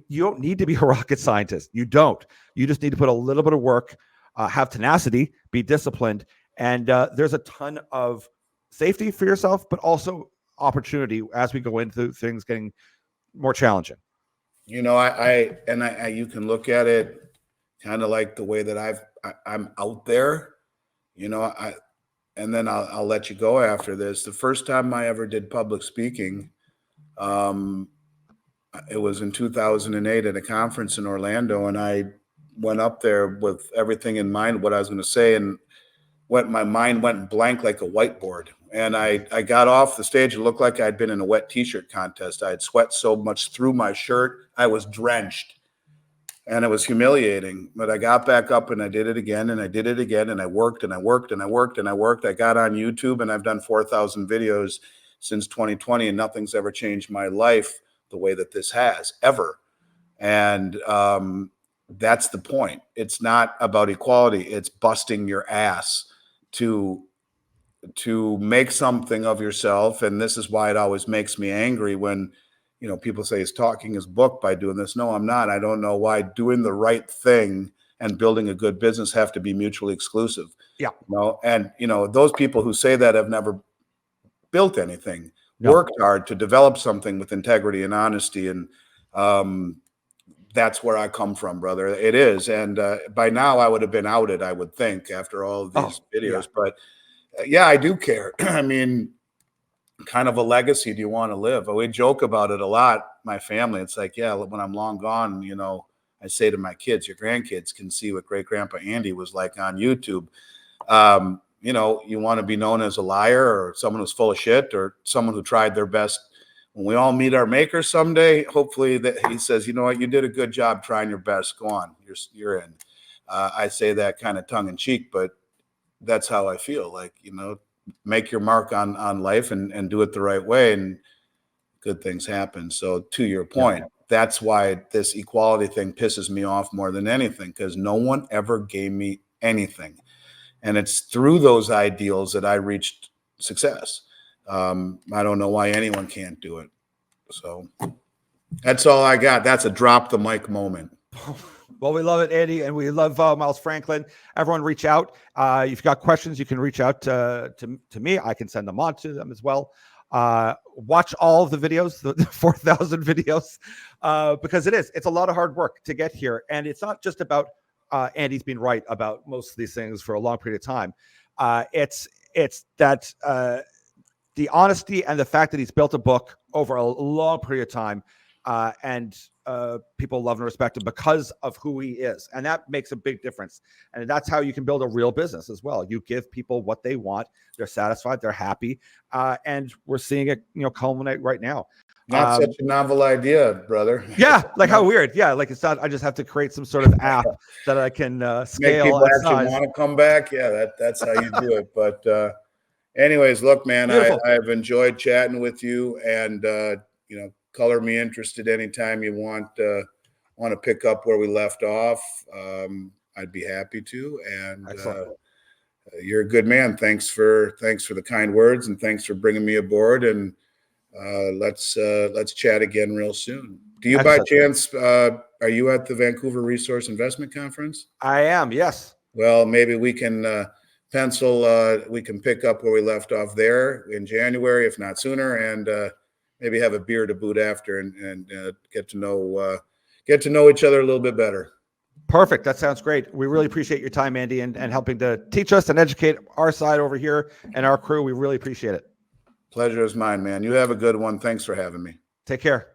you don't need to be a rocket scientist. You don't. You just need to put a little bit of work, have tenacity, be disciplined, and there's a ton of safety for yourself, but also opportunity as we go into things getting more challenging. You can look at it kind of like the way that I'm out there, and then I'll let you go after this. The first time I ever did public speaking, it was in 2008 at a conference in Orlando, and I went up there with everything in mind, what I was going to say, and my mind went blank like a whiteboard. And I got off the stage. It looked like I'd been in a wet t-shirt contest. I had sweat so much through my shirt, I was drenched. And it was humiliating. But I got back up and I did it again, and I did it again, and I worked and I worked and I worked and I worked. I got on YouTube, and I've done 4,000 videos since 2020, and nothing's ever changed my life the way that this has, ever. And that's the point. It's not about equality. It's busting your ass to make something of yourself. And this is why it always makes me angry when people say he's talking his book by doing this. No, I'm not. I don't know why doing the right thing and building a good business have to be mutually exclusive. Yeah. And those people who say that have never built anything, worked hard to develop something with integrity and honesty. And that's where I come from, brother. It is. And by now I would have been outed, I would think, after all of these videos. Yeah. But yeah, I do care. I mean, kind of a legacy do you want to live? We joke about it a lot, my family. It's like, yeah, when I'm long gone, I say to my kids, your grandkids can see what great grandpa Andy was like on YouTube. you know, you want to be known as a liar or someone who's full of shit or someone who tried their best. When we all meet our maker someday, hopefully that he says, you know what, you did a good job trying your best. Go on, you're in. I say that kind of tongue in cheek, but that's how I feel. Like, you know, make your mark on life and do it the right way, and good things happen. So to your point, that's why this equality thing pisses me off more than anything, because no one ever gave me anything. And it's through those ideals that I reached success. I don't know why anyone can't do it. So that's all I got. That's a drop the mic moment. Well, we love it, Andy, and we love Miles Franklin. Everyone reach out. If you've got questions, you can reach out to me. I can send them on to them as well. Watch all of the videos, the 4,000 videos, because it's a lot of hard work to get here. And it's not just about Andy's been right about most of these things for a long period of time. It's that the honesty and the fact that he's built a book over a long period of time, and people love and respect him because of who he is. And that makes a big difference. And that's how you can build a real business as well. You give people what they want. They're satisfied. They're happy. And we're seeing it, culminate right now. Not such a novel idea, brother. Yeah. Like how weird. Yeah. Like it's not, I just have to create some sort of app that I can scale. Make people actually want to come back. Yeah. That's how you do it. But anyways, look, man, I've enjoyed chatting with you, and, color me interested anytime you want to pick up where we left off. I'd be happy to. And you're a good man. Thanks for the kind words, and thanks for bringing me aboard. And let's chat again real soon. Do you by chance, are you at the Vancouver Resource Investment Conference? I am. Yes. Well, maybe we can we can pick up where we left off there in January, if not sooner, and maybe have a beer to boot after, and get to know each other a little bit better. Perfect. That sounds great. We really appreciate your time, Andy, and helping to teach us and educate our side over here and our crew. We really appreciate it. Pleasure is mine, man. You have a good one. Thanks for having me. Take care.